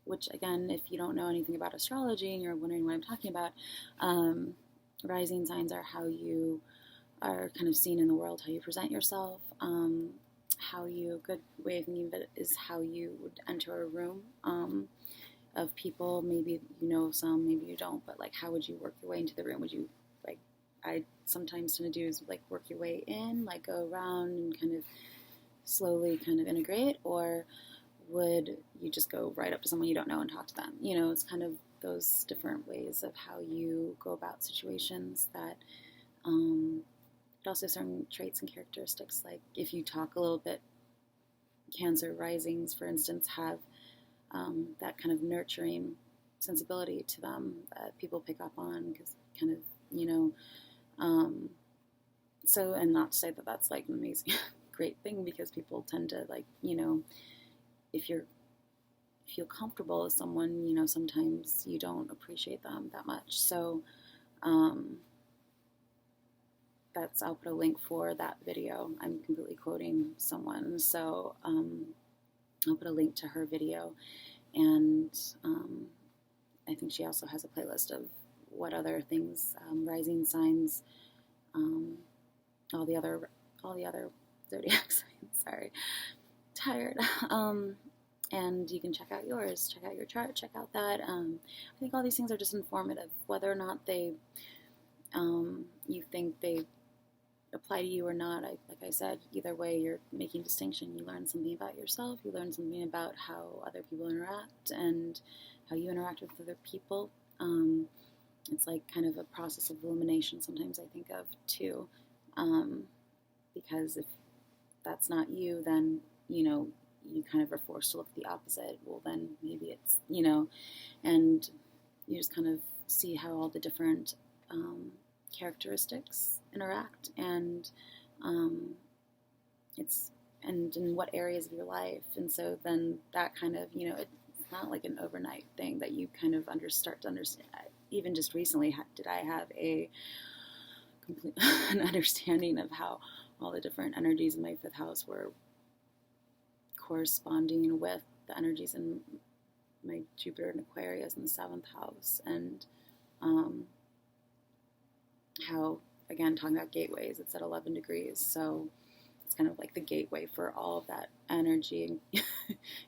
which, again, if you don't know anything about astrology and you're wondering what I'm talking about, rising signs are how you are kind of seen in the world, how you present yourself, a good way of thinking of it is how you would enter a room of people. Maybe you know some, maybe you don't, but like, how would you work your way into the room? Would you, I sometimes tend to do is like work your way in, like go around and kind of slowly kind of integrate, or would you just go right up to someone you don't know and talk to them? It's kind of those different ways of how you go about situations that, but also certain traits and characteristics. Like if you talk a little bit, Cancer risings, for instance, have that kind of nurturing sensibility to them that people pick up on, because kind of, um, so, and not to say that that's like an amazing, great thing, because people tend to like, if you're feel comfortable with someone, sometimes you don't appreciate them that much. So I'll put a link for that video. I'm completely quoting someone, so I'll put a link to her video, and I think she also has a playlist of what other things, rising signs, all the other zodiac signs. Sorry, tired. And you can check out yours, check out your chart, check out that. I think all these things are just informative, whether or not they, you think they apply to you or not. Like I said, either way, you're making distinction. You learn something about yourself. You learn something about how other people interact and how you interact with other people. It's like kind of a process of elimination sometimes, I think of too, because if that's not you, then, you kind of are forced to look at the opposite. Well, then maybe it's, and you just kind of see how all the different characteristics interact, and and in what areas of your life. And so then that kind of, it's not like an overnight thing that you kind of start to understand. Even just recently, did I have a complete an understanding of how all the different energies in my fifth house were corresponding with the energies in my Jupiter and Aquarius in the seventh house, and how, again, talking about gateways, it's at 11 degrees, so it's kind of like the gateway for all of that energy and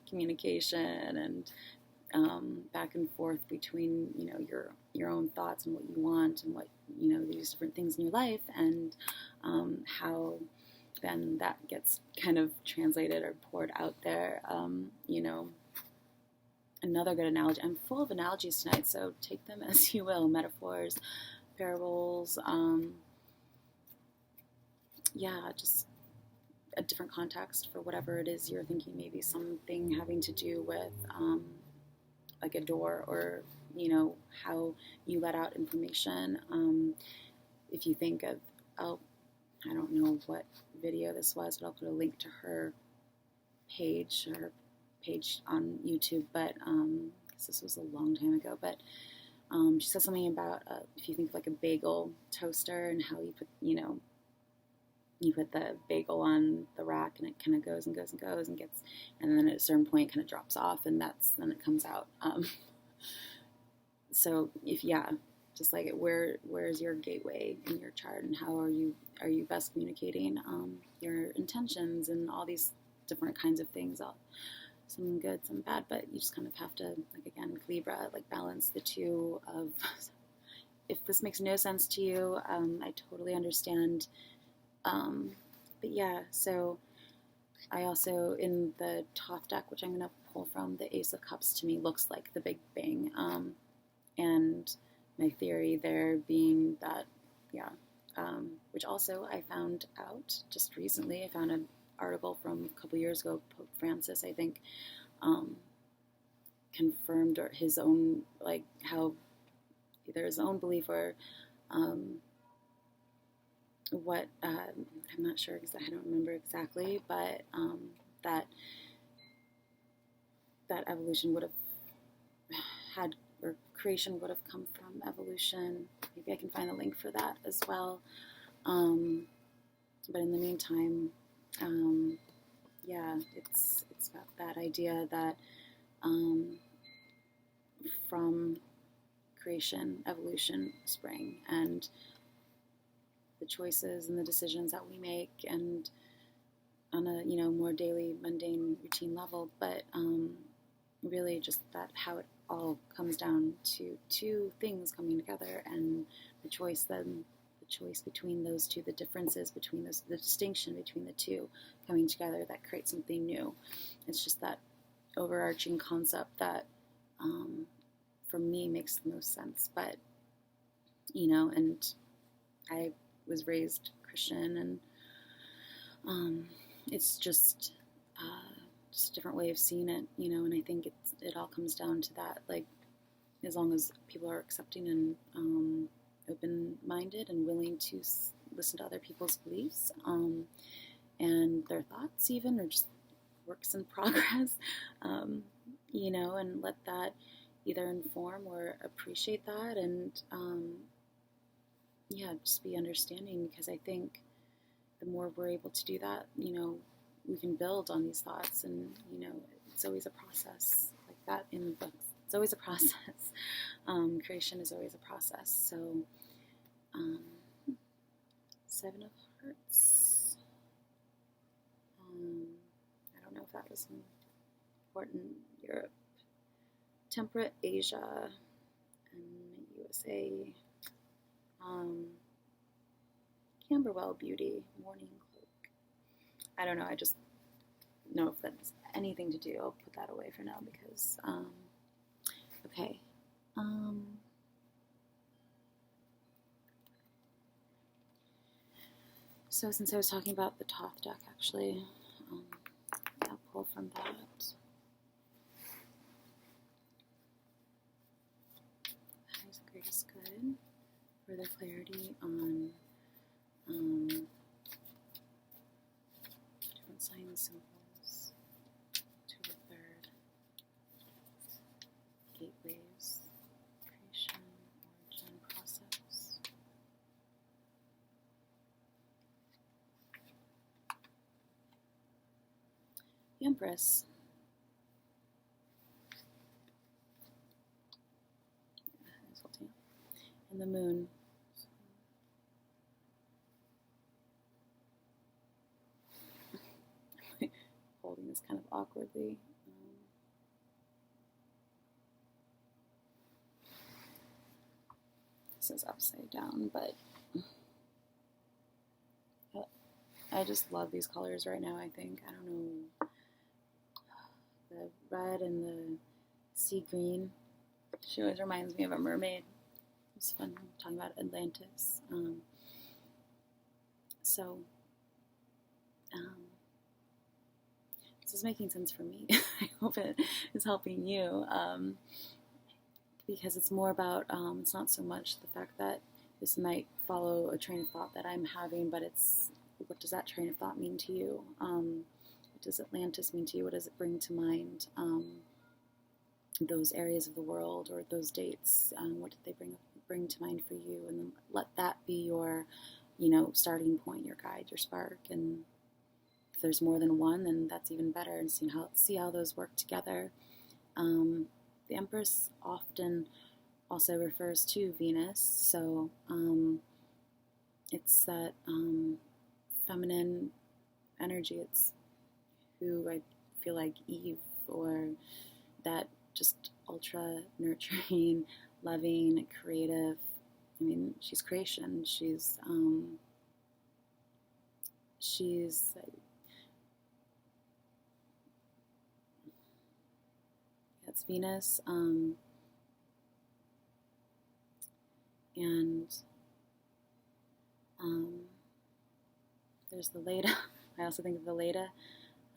communication and back and forth between, your own thoughts and what you want and what, these different things in your life, and how then that gets kind of translated or poured out there. Another good analogy. I'm full of analogies tonight, so take them as you will. Metaphors, parables, just a different context for whatever it is you're thinking. Maybe something having to do with like a door, or how you let out information. If you think of, I don't know what video this was, but I'll put a link to her page on YouTube, but because this was a long time ago, but she said something about if you think of like a bagel toaster and how you put, you put the bagel on the rack and it kind of goes and goes and goes and gets, and then at a certain point it kind of drops off, and then it comes out. So just like where's your gateway in your chart, and how are you best communicating your intentions and all these different kinds of things, some good, some bad, but you just kind of have to, like, again, with Libra, like, balance the two of, if this makes no sense to you, I totally understand, but yeah, so I also, in the Thoth deck, which I'm going to pull from, the Ace of Cups to me looks like the Big Bang, and my theory there being that, which also I found out just recently. I found an article from a couple years ago. Pope Francis, I think, confirmed his own, like, how either his own belief or what, I'm not sure because I don't remember exactly, but that evolution would have had, or creation would have come from evolution. Maybe I can find a link for that as well. But in the meantime, it's about that idea that from creation, evolution sprang, and the choices and the decisions that we make, and on a more daily, mundane, routine level, but really just that how it all comes down to two things coming together, and the choice the choice between those two, the differences between those, the distinction between the two coming together that creates something new. It's just that overarching concept that for me makes the most sense. But and I was raised Christian, and it's just a different way of seeing it, and I think it all comes down to that, like, as long as people are accepting and open-minded and willing to listen to other people's beliefs and their thoughts even, or just works in progress, and let that either inform or appreciate that, and just be understanding, because I think the more we're able to do that, we can build on these thoughts, and it's always a process, like that in the books. It's always a process. Creation is always a process. So, Seven of Hearts. I don't know if that was important. Europe, Temperate Asia, and USA. Camberwell Beauty, Morning Cloak. I don't know. I just know if that's anything to do. I'll put that away for now because. Okay. So since I was talking about the Thoth deck, actually, I'll pull from that. Highest Greatest Good. Further clarity on different sign symbols. To the third. Gateways. Creation, origin, process. The Empress. And the Moon. Holding this kind of awkwardly. This is upside down, but I just love these colors right now, I think. I don't know. The red and the sea green. She always reminds me of a mermaid. It's fun talking about Atlantis. This is making sense for me. I hope it is helping you, because it's more about, it's not so much the fact that this might follow a train of thought that I'm having, but it's, what does that train of thought mean to you? What does Atlantis mean to you? What does it bring to mind? Those areas of the world or those dates, what did they bring to mind for you? And then let that be your, starting point, your guide, your spark. And if there's more than one, then that's even better, and see how those work together. The Empress often also refers to Venus, so it's that feminine energy. It's who I feel like Eve, or that just ultra nurturing, loving, creative. I mean, she's creation. She's it's Venus, and there's the Leda. I also think of the Leda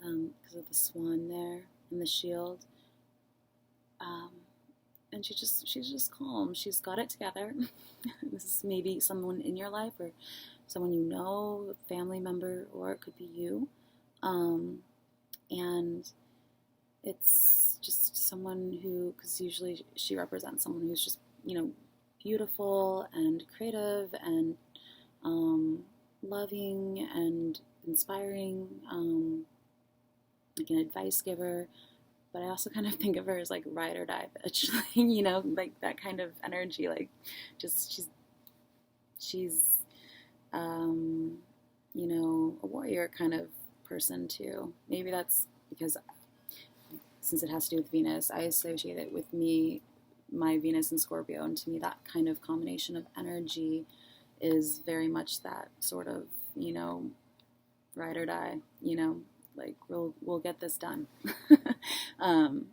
because of the swan there and the shield. And she's just calm. She's got it together. This is maybe someone in your life, or someone you know, a family member, or it could be you. And it's just someone who, because usually she represents someone who's just, beautiful and creative and loving and inspiring, like an advice giver. But I also kind of think of her as like ride or die bitch, like that kind of energy. Like, just she's a warrior kind of person too. Maybe that's because, since it has to do with Venus, I associate it with my Venus in Scorpio, and to me that kind of combination of energy is very much that sort of, ride or die, like we'll get this done. um,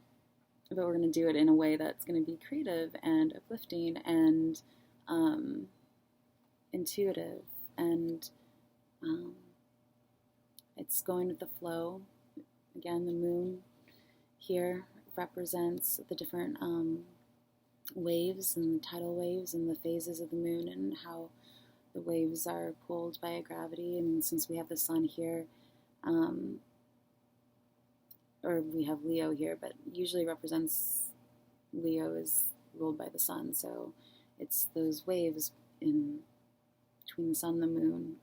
but we're going to do it in a way that's going to be creative and uplifting and intuitive, and it's going with the flow. Again, the moon here represents the different waves and the tidal waves and the phases of the moon and how the waves are pulled by a gravity. And since we have the sun here, or we have Leo here, but usually represents Leo is ruled by the sun. So it's those waves in between the sun and the moon.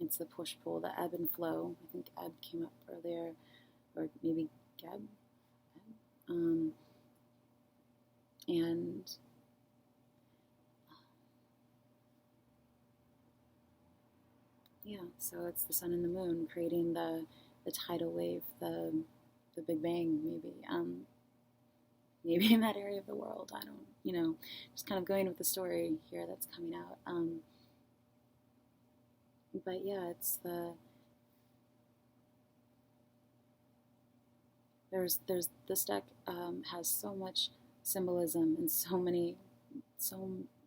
It's the push-pull, the ebb and flow. I think ebb came up earlier, or maybe Geb. And yeah, so it's the sun and the moon creating the tidal wave, the Big Bang, maybe in that area of the world. I don't, just kind of going with the story here that's coming out. But yeah, it's there's this deck has so much symbolism and so many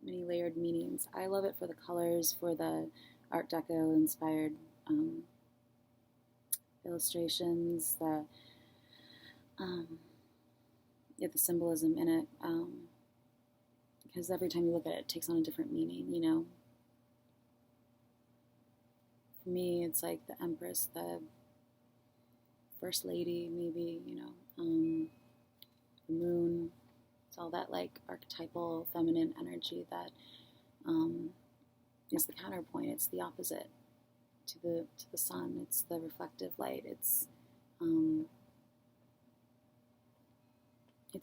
layered meanings. I love it for the colors, for the Art Deco inspired illustrations, the symbolism in it, because every time you look at it, it takes on a different meaning. For me, it's like the Empress, the First Lady, maybe, the moon. It's all that like archetypal feminine energy that is the counterpoint. It's the opposite to the sun. It's the reflective light. It's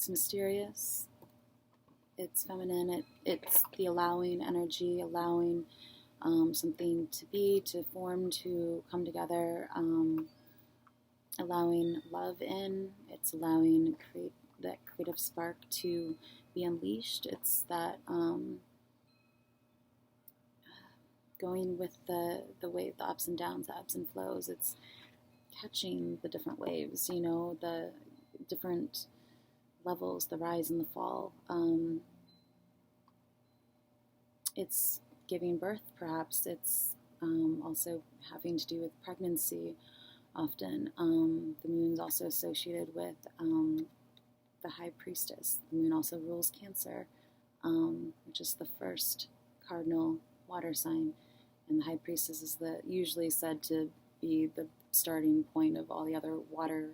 mysterious. It's feminine. It's the allowing energy, allowing something to be, to form, to come together, allowing love in. It's allowing that creative spark to be unleashed. It's that going with the wave, the ups and downs, the ebbs and flows. It's catching the different waves, the different levels, the rise and the fall. It's giving birth, perhaps. It's also having to do with pregnancy often. The moon's also associated with the High Priestess. The moon also rules Cancer, which is the first cardinal water sign. And the High Priestess is usually said to be the starting point of all the other water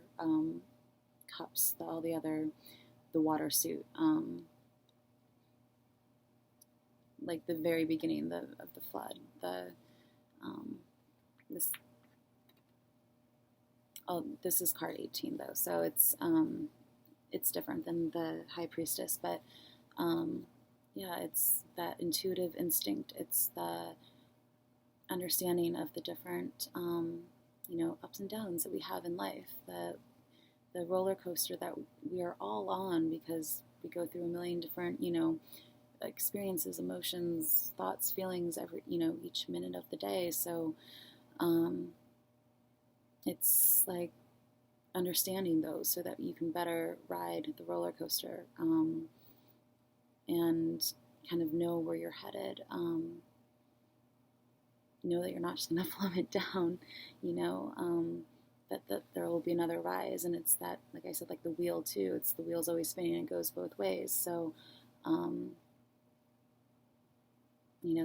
cups, the water suit. Like the very beginning of the flood. This is card 18 though, so it's different than the High Priestess, but yeah, it's that intuitive instinct. It's the understanding of the different ups and downs that we have in life, the roller coaster that we are all on, because we go through a million different experiences, emotions, thoughts, feelings every each minute of the day. So it's like understanding those so that you can better ride the roller coaster and kind of know where you're headed. Know that you're not just going to plummet down, that there will be another rise. And it's that, like I said, like the wheel too. It's the wheel's always spinning and it goes both ways. So,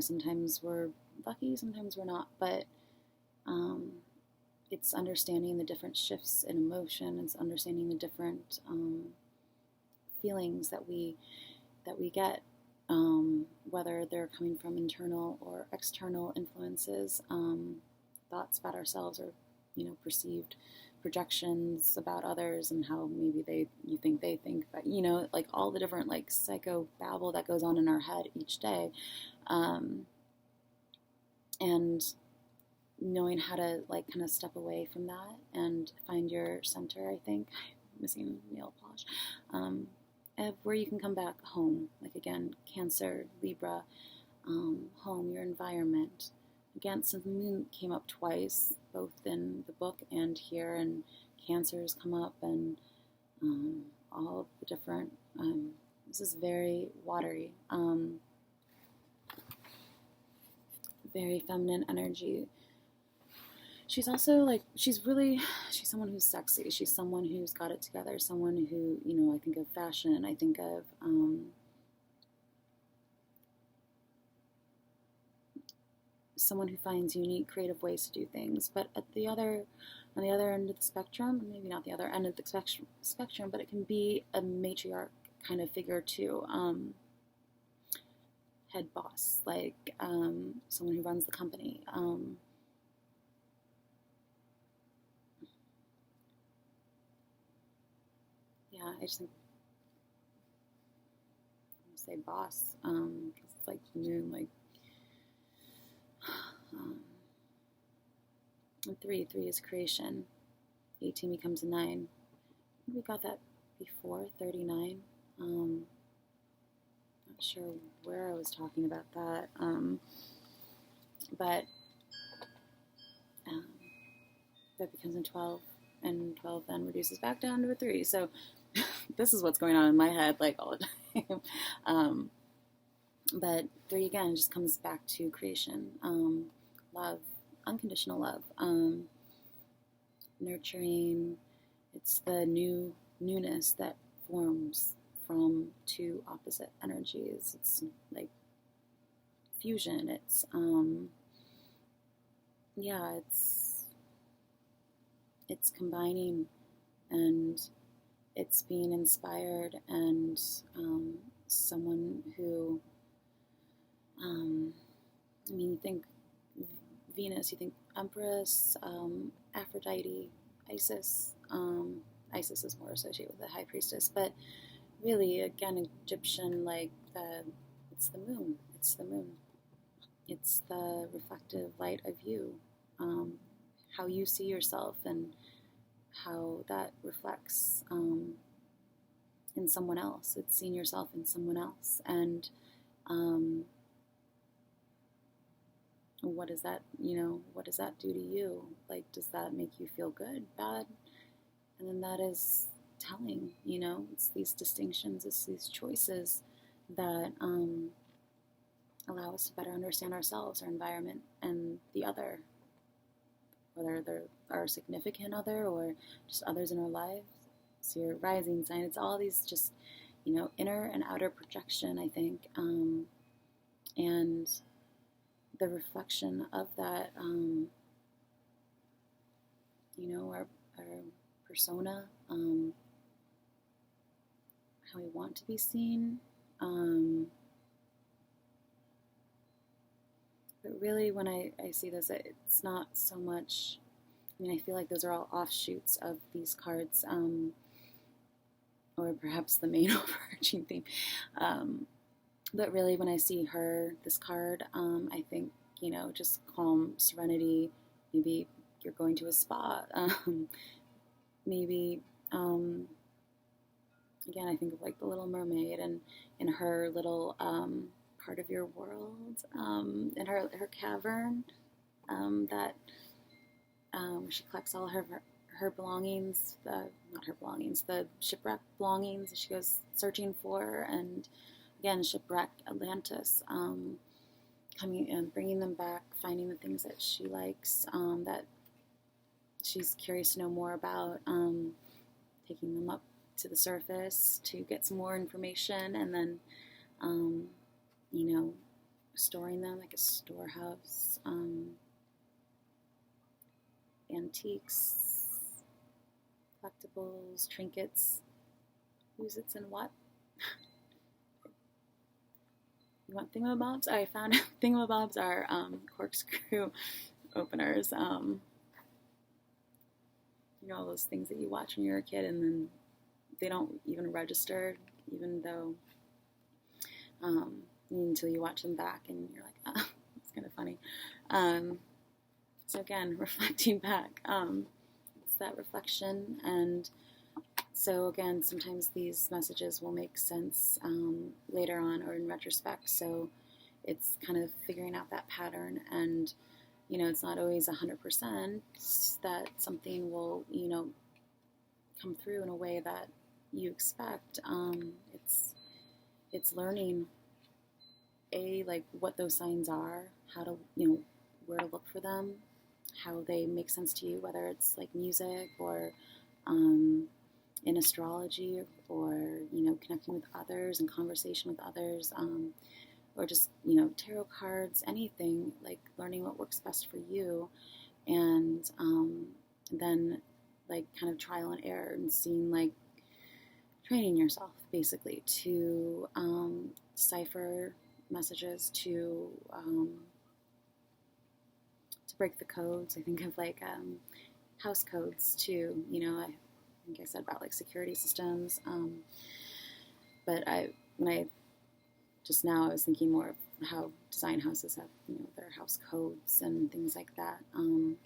sometimes we're lucky, sometimes we're not, but it's understanding the different shifts in emotion. It's understanding the different feelings that we get, whether they're coming from internal or external influences, thoughts about ourselves, or perceived projections about others and how maybe you think they think, but like all the different like psycho babble that goes on in our head each day, and knowing how to like kind of step away from that and find your center. I think I'm missing nail polish, where you can come back home. Like again, Cancer, Libra, home, your environment. Again, since the moon came up twice, both in the book and here, and Cancers come up, and all of the different. This is very watery, very feminine energy. She's also like, she's someone who's sexy. She's someone who's got it together. Someone who, I think of fashion. I think of someone who finds unique, creative ways to do things. But on the other end of the spectrum, maybe not the other end of the spectrum, but it can be a matriarch kind of figure too. Head boss, like someone who runs the company. Yeah, I just think I'm gonna say boss, because it's like the moon, like and three is creation. 18 becomes a 9. We got that before 39. Not sure where I was talking about that, but that becomes a 12, and 12 then reduces back down to a 3. So this is what's going on in my head, like, all the time. But 3 again just comes back to creation, love, unconditional love, nurturing. It's the newness that forms from 2 opposite energies. It's like fusion. It's it's combining, and it's being inspired, and someone who, you think Venus, you think Empress, Aphrodite, Isis. Isis is more associated with the High Priestess, but really, again, Egyptian, like it's the moon. It's the moon. It's the reflective light of you, how you see yourself, and how that reflects in someone else. It's seeing yourself in someone else, and what does that, what does that do to you? Like, does that make you feel good, bad? And then that is telling, it's these distinctions, it's these choices that allow us to better understand ourselves, our environment, and the other, whether they're our significant other or just others in our lives. So your rising sign, it's all these just, inner and outer projection, I think, and the reflection of that, our persona, how we want to be seen. But really, when I see this, it's not so much, I feel like those are all offshoots of these cards, or perhaps the main overarching theme. But really, when I see this card, I think, just calm, serenity. Maybe you're going to a spa. Maybe, again, I think of like the Little Mermaid, and in her little part of your world, in her cavern, that she collects all her belongings, not her belongings, the shipwreck belongings that she goes searching for, and again, shipwreck Atlantis, coming and bringing them back, finding the things that she likes, that she's curious to know more about, taking them up to the surface to get some more information, and then, storing them like a storehouse, antiques, collectibles, trinkets, who's it's and what. You want thingamabobs? I found thingamabobs are corkscrew openers. All those things that you watch when you're a kid, and then they don't even register, even though until you watch them back, and you're like, oh, it's kind of funny. So again, reflecting back, it's that reflection, and so again, sometimes these messages will make sense later on or in retrospect. So it's kind of figuring out that pattern. And it's not always 100% that something will come through in a way that you expect. It's learning like what those signs are, how to where to look for them, how they make sense to you, whether it's like music or in astrology, or connecting with others and conversation with others, or just tarot cards, anything, like learning what works best for you, and then like kind of trial and error and seeing, like training yourself basically to decipher messages, to break the codes. I think of like house codes too. I think I said about like security systems, but when I just now I was thinking more of how design houses have their house codes and things like that, and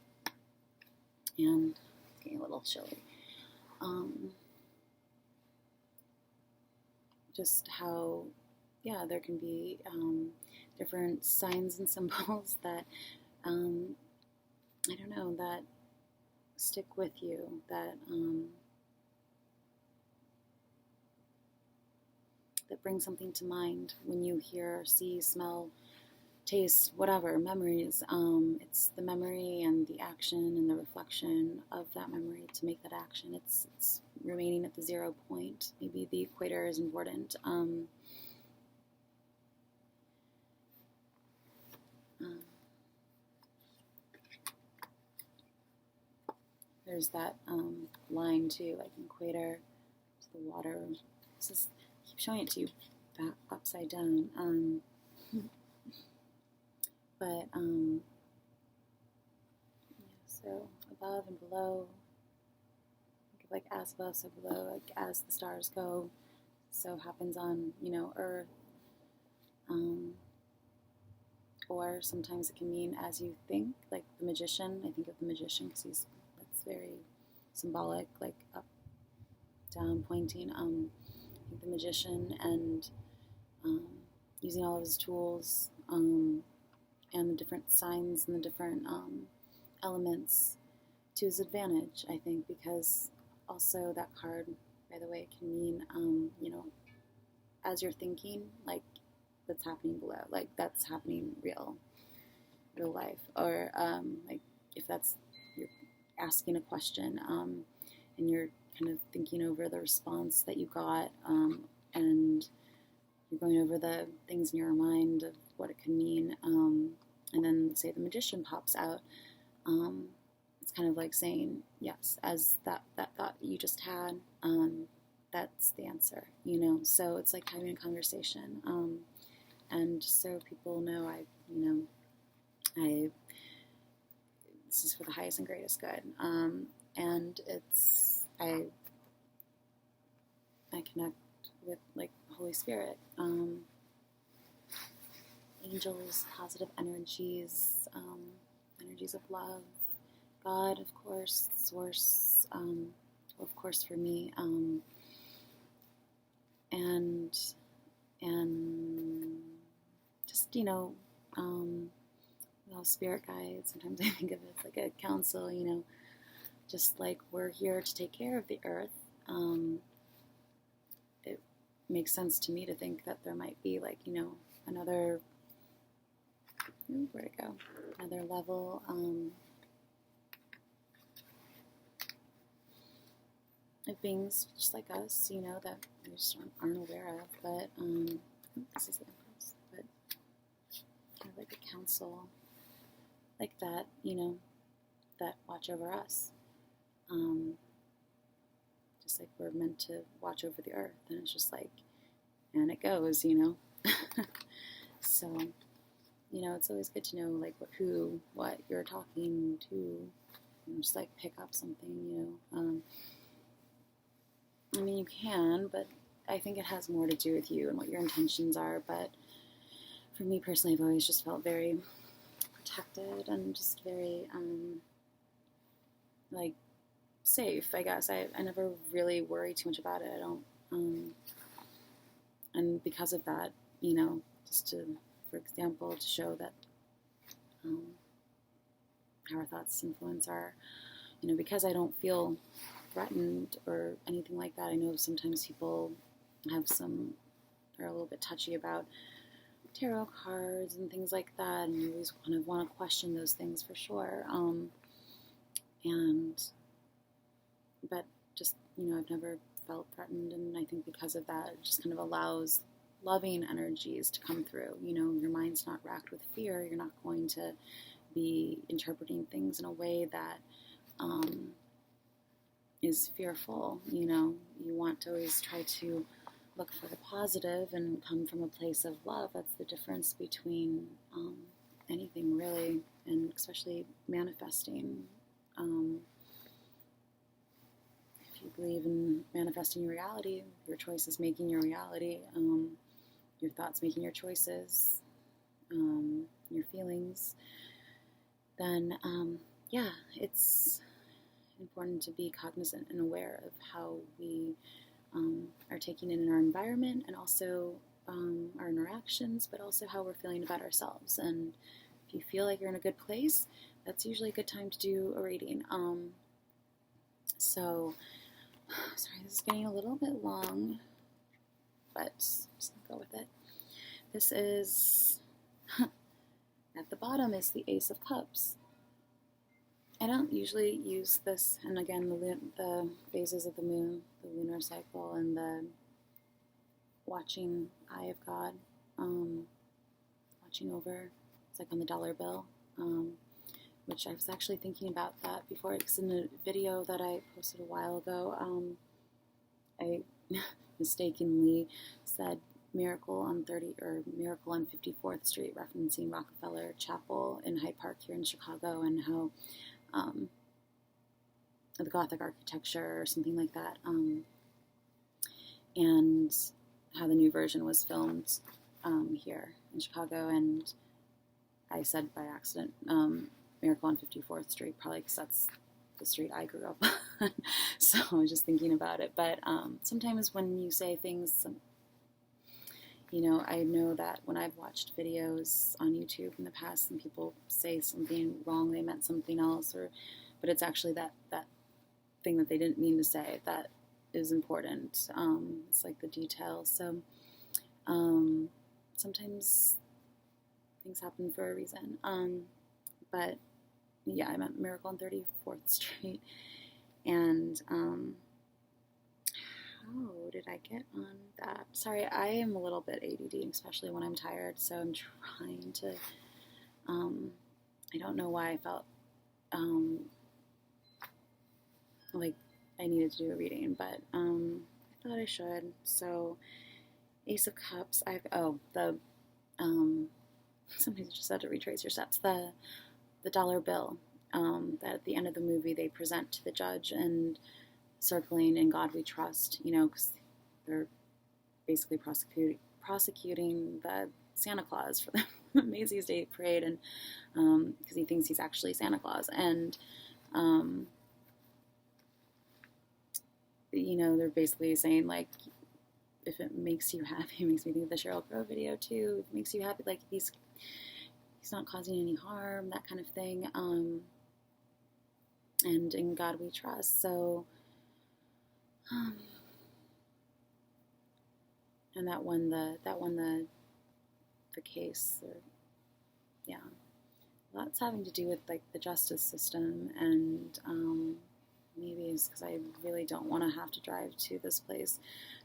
it's getting a little chilly. Just how there can be different signs and symbols that I don't know, that stick with you, that that bring something to mind when you hear, see, smell, taste, whatever, memories. It's the memory and the action and the reflection of that memory to make that action. It's remaining at the 0 point. Maybe the equator is important. There's that line too, like an equator to the water. I keep showing it to you back upside down. But so above and below, like as above, so below, like as the stars go, so happens on Earth. Or sometimes it can mean as you think, like the magician. I think of the magician because that's very symbolic, like up, down, pointing. I think the magician, and using all of his tools, and the different signs and the different elements to his advantage, I think, because also that card, by the way, can mean, as you're thinking, like that's happening below, like that's happening real life, or like if that's, you're asking a question, and you're kind of thinking over the response that you got, and you're going over the things in your mind of what it could mean, and then say the magician pops out. It's kind of like saying, yes, as that thought you just had, that's the answer, so it's like having a conversation, and so people know this is for the highest and greatest good, and I connect with like Holy Spirit, angels, positive energies, energies of love, God, of course, source, of course for me, and just spirit guides. Sometimes I think of it as like a council, just like we're here to take care of the earth. It makes sense to me to think that there might be like another, where'd it go? Another level of beings just like us, that we just aren't aware of. But this is the Empress, but kind of like a council like that, that watch over us. Just like we're meant to watch over the earth, and it's just like, and it goes, So, it's always good to know like what you're talking to, just like pick up something, I mean, you can, but I think it has more to do with you and what your intentions are. But for me personally, I've always just felt very protected and just very, like, safe, I guess. I never really worry too much about it. I don't, and because of that, just to for example, to show that how our thoughts influence our, because I don't feel threatened or anything like that. I know sometimes people are a little bit touchy about tarot cards and things like that, and you always kind of want to question those things for sure. But just, I've never felt threatened, and I think because of that, it just kind of allows loving energies to come through. Your mind's not racked with fear. You're not going to be interpreting things in a way that is fearful. You want to always try to look for the positive and come from a place of love. That's the difference between anything, really, and especially manifesting. If you believe in manifesting your reality, your choice is making your reality. Your thoughts making your choices, your feelings, then, it's important to be cognizant and aware of how we are taking in our environment, and also our interactions, but also how we're feeling about ourselves. And if you feel like you're in a good place, that's usually a good time to do a reading. Sorry, this is getting a little bit long, but I'm just going to go with it. This is, at the bottom is the Ace of Cups. I don't usually use this, and again, the phases of the moon, the lunar cycle, and the watching eye of God, watching over, it's like on the dollar bill, which I was actually thinking about that before, because in a video that I posted a while ago, I mistakenly said Miracle on 54th Street, referencing Rockefeller Chapel in Hyde Park here in Chicago, and how the Gothic architecture or something like that, and how the new version was filmed here in Chicago. And I said by accident Miracle on 54th Street, probably because that's the street I grew up on. So I was just thinking about it. But sometimes when you say things, I know that when I've watched videos on YouTube in the past and people say something wrong, they meant something else, but it's actually that thing that they didn't mean to say that is important. It's like the details. So sometimes things happen for a reason. But yeah, I meant Miracle on 34th Street. And how did I get on that? Sorry, I am a little bit ADD, especially when I'm tired, so I'm trying to, I don't know why I felt like I needed to do a reading, but I thought I should. So, Ace of Cups, sometimes you just have to retrace your steps. The dollar bill that at the end of the movie they present to the judge, and circling "In God We Trust," because they're basically prosecuting the Santa Claus for the Macy's Day Parade, and because he thinks he's actually Santa Claus, and they're basically saying, like, if it makes you happy, it makes me think of the Sheryl Crow video too. If it makes you happy, like he's not causing any harm, that kind of thing. And in God we trust. So, and that won the case. Or, yeah, lots having to do with like the justice system, and maybe it's because I really don't want to have to drive to this place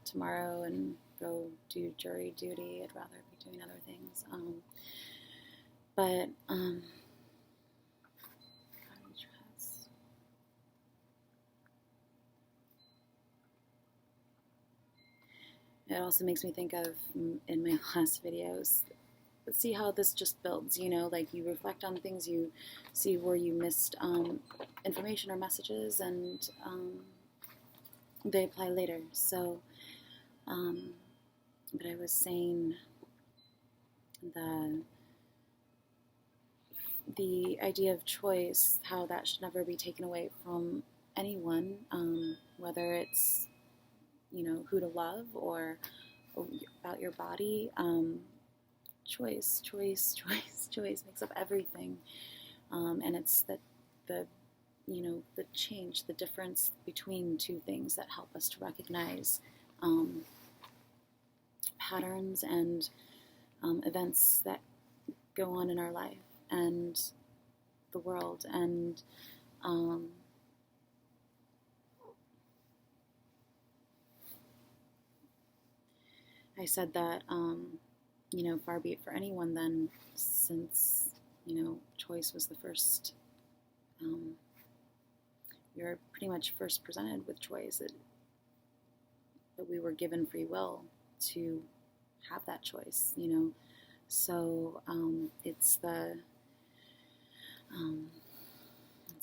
tomorrow and go do jury duty. I'd rather be doing other things. But it also makes me think of, in my last videos, see how this just builds, like you reflect on things, you see where you missed information or messages, and they apply later. So, but I was saying the idea of choice, how that should never be taken away from anyone, whether it's, who to love or about your body. choice makes up everything. And it's the the change, the difference between two things that help us to recognize patterns and events that go on in our life and the world. And I said that, far be it for anyone then, since, choice was the first, we were pretty much first presented with choice, that we were given free will to have that choice, So it's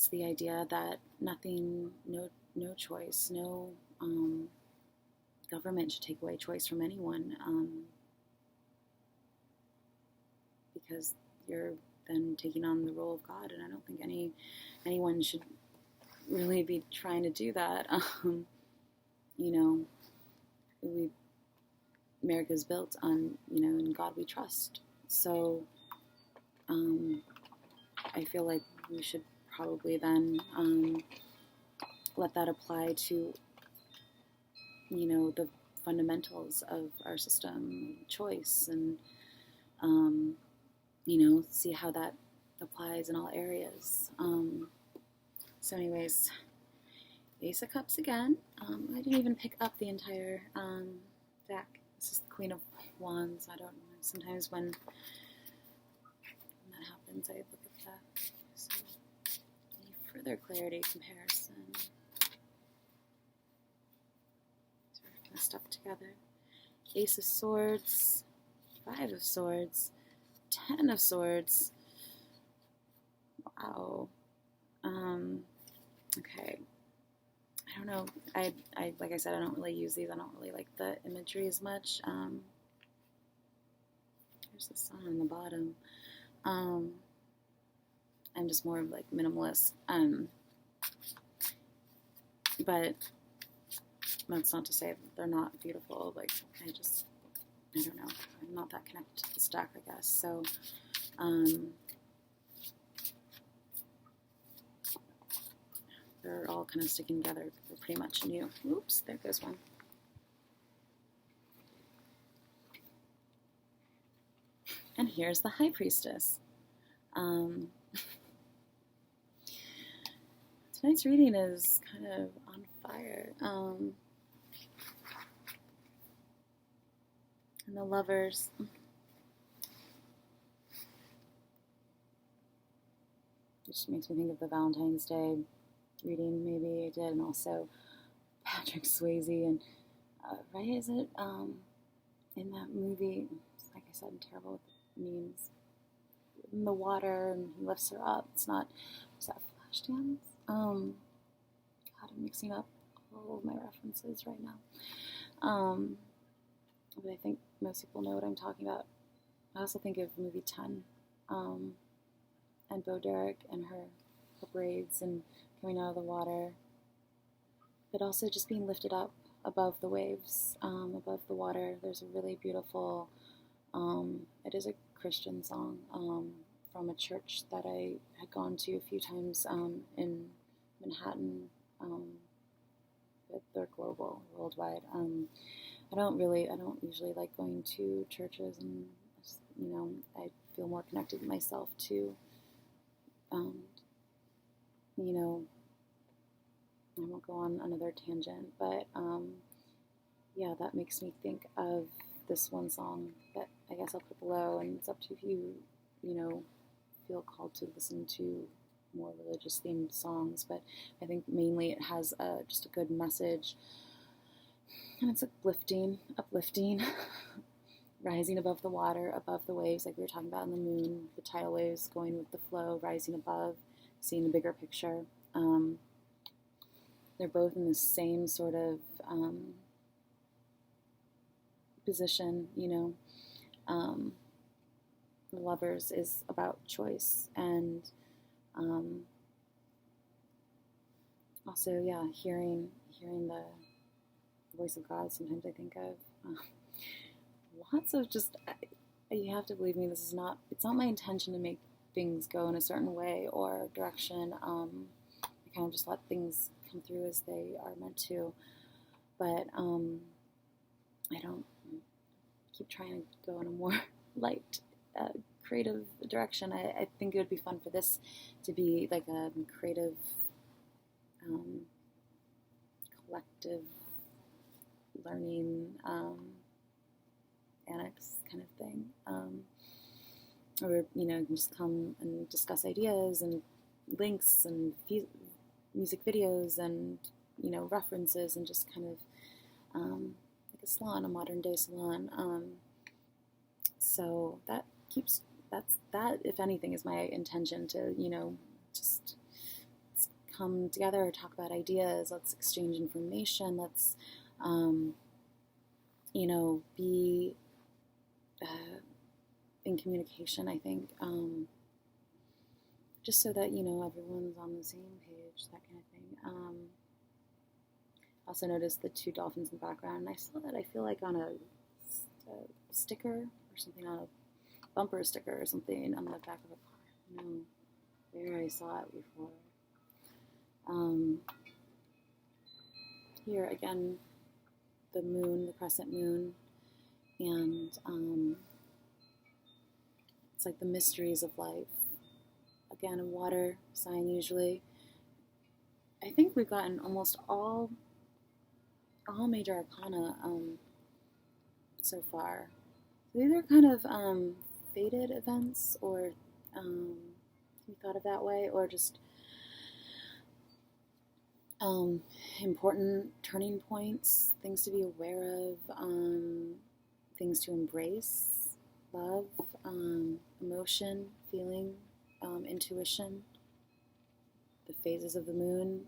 the idea that nothing, no choice, no government should take away choice from anyone, because you're then taking on the role of God, and I don't think anyone should really be trying to do that. America's built on, in God we trust. So I feel like we should probably then let that apply to, the fundamentals of our system, choice, and, see how that applies in all areas. So anyways, Ace of Cups again. I didn't even pick up the entire deck. This is the Queen of Wands. I don't know. Sometimes when that happens, I look at that. So, any further clarity, comparison. Sort of kind of stuff together. Ace of Swords, 5 of Swords, 10 of Swords. Wow. Okay. I don't know. I like I said, I don't really use these. I don't really like the imagery as much. There's the sun on the bottom. I'm just more of like minimalist. But that's not to say that they're not beautiful. Like I don't know. I'm not that connected to this deck, I guess. So, they're all kind of sticking together. They're pretty much new. Oops, there goes one. And here's the High Priestess. Tonight's reading is kind of on fire. And the Lovers. It just makes me think of the Valentine's Day reading maybe I did, and also Patrick Swayze and right, is it in that movie, like I said, I'm terrible with names, in the water and he lifts her up. It's not, is that Flashdance? God, I'm mixing up all of my references right now, but I think most people know what I'm talking about. I also think of movie 10, and Bo Derek and her braids and coming out of the water, but also just being lifted up above the waves, above the water. There's a really beautiful, it is a Christian song from a church that I had gone to a few times in Manhattan, but they're global, worldwide. I don't usually like going to churches, and I feel more connected to myself to, I won't go on another tangent, but yeah, that makes me think of this one song that I guess I'll put below, and it's up to if you, feel called to listen to more religious themed songs, but I think mainly it has just a good message, and it's uplifting, rising above the water, above the waves, like we were talking about in the moon, the tidal waves going with the flow, rising above, seeing the bigger picture. They're both in the same sort of position, The Lovers is about choice, and also, yeah, hearing the voice of God. Sometimes I think of lots of just, you have to believe me, it's not my intention to make things go in a certain way or direction. I kind of just let things come through as they are meant to. But I don't keep trying to go in a more light, creative direction. I think it would be fun for this to be like a creative, collective learning annex kind of thing. Or, you know, you can just come and discuss ideas and links and music videos and, you know, references, and just kind of like a salon, a modern day salon. So that if anything, is my intention to, you know, just let's come together, talk about ideas, let's exchange information, let's, you know, be in communication, I think, just so that, you know, everyone's on the same page, that kind of thing. Also noticed the two dolphins in the background, and I saw that, I feel like, on a sticker or something, on a bumper sticker or something on the back of a car. No, where I saw it before. Here again, the moon, the crescent moon, and it's like the mysteries of life. Again, a water sign usually. I think we've gotten almost all major arcana so far. So these are kind of fated events, or you thought of that way, or just important turning points, things to be aware of, things to embrace, love, emotion, feeling, intuition, the phases of the moon,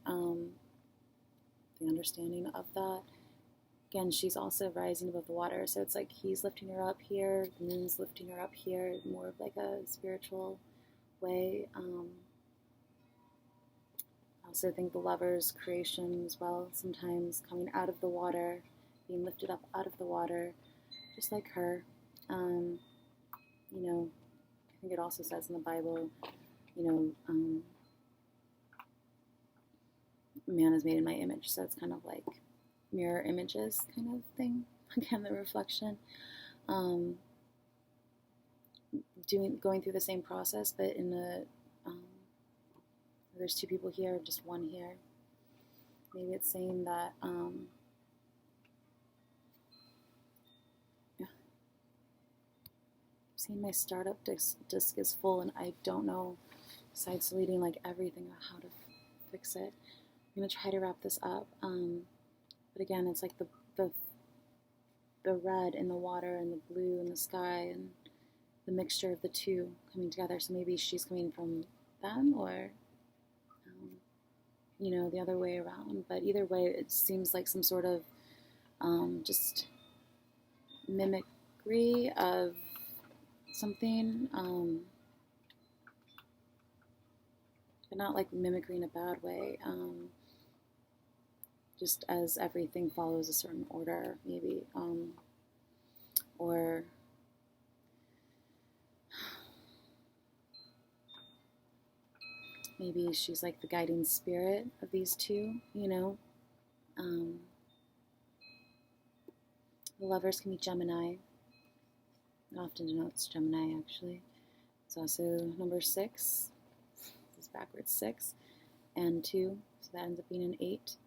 the understanding of that. Again, she's also rising above the water, so it's like he's lifting her up here, the moon's lifting her up here, more of like a spiritual way. I also think the lover's creation as well, sometimes coming out of the water, being lifted up out of the water, just like her. You know, I think it also says in the Bible, you know, man is made in my image, so it's kind of like mirror images kind of thing. Again, the reflection. Going through the same process, but in a there's two people here, just one here. Maybe it's saying that yeah. I'm seeing my startup disc is full, and I don't know, besides deleting like everything, how to fix it. I'm gonna try to wrap this up. But again, it's like the red in the water and the blue in the sky, and the mixture of the two coming together. So maybe she's coming from them, or you know, the other way around. But either way, it seems like some sort of just mimicry of something, but not like mimicry in a bad way. Just as everything follows a certain order, maybe, or maybe she's like the guiding spirit of these two, you know. The lovers can be Gemini. It often denotes Gemini, actually. It's also number 6. This is backwards 6. And 2, so that ends up being an 8.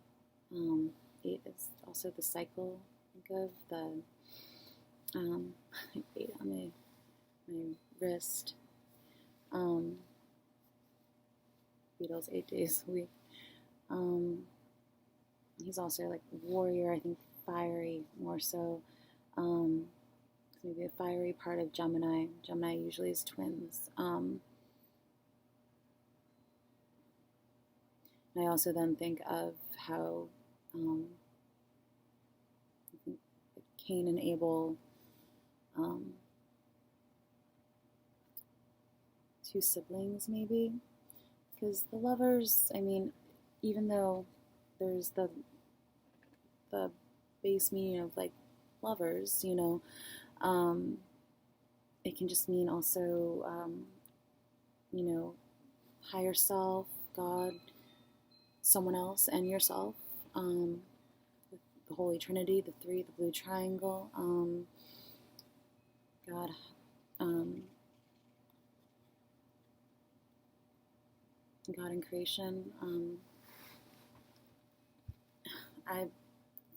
8 is also the cycle, think of the 8 on my wrist. Beatles 8 days a week. He's also like warrior, I think fiery more so. Maybe a fiery part of Gemini. Gemini usually is twins. I also then think of how Cain and Abel, two siblings maybe, because the lovers, I mean, even though there's the base meaning of like lovers, you know, it can just mean also, you know, higher self, God, someone else, and yourself. The Holy Trinity, the three, the blue triangle, God, God in creation. I've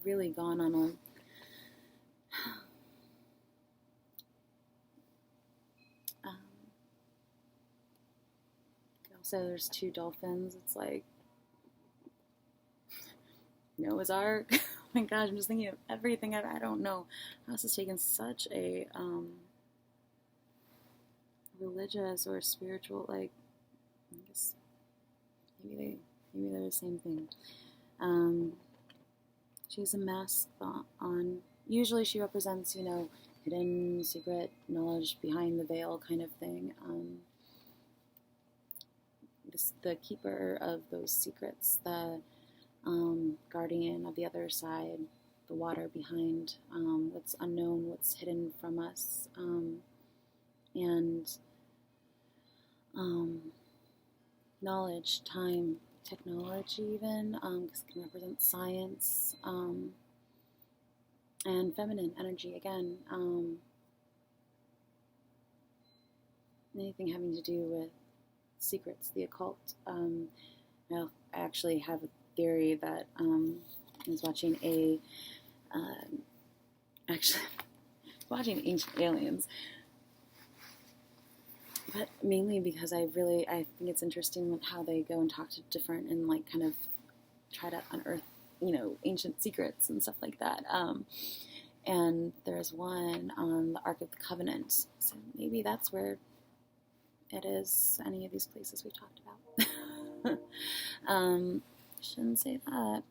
really gone on a also, there's two dolphins. It's like Noah's Ark. Oh my gosh, I'm just thinking of everything. I don't know how this has taken such a religious or spiritual, like, I guess maybe they're the same thing. She has a mask on. Usually she represents, hidden, secret knowledge behind the veil kind of thing. The keeper of those secrets, the guardian of the other side, the water behind what's unknown, what's hidden from us, and knowledge, time, technology even, because it can represent science, and feminine energy again. Anything having to do with secrets, the occult. I actually have a theory that I was watching watching Ancient Aliens, but mainly because I think it's interesting with how they go and talk to different and like kind of try to unearth, ancient secrets and stuff like that. And there's one on the Ark of the Covenant, so maybe that's where it is. Any of these places we talked about. Shouldn't say that.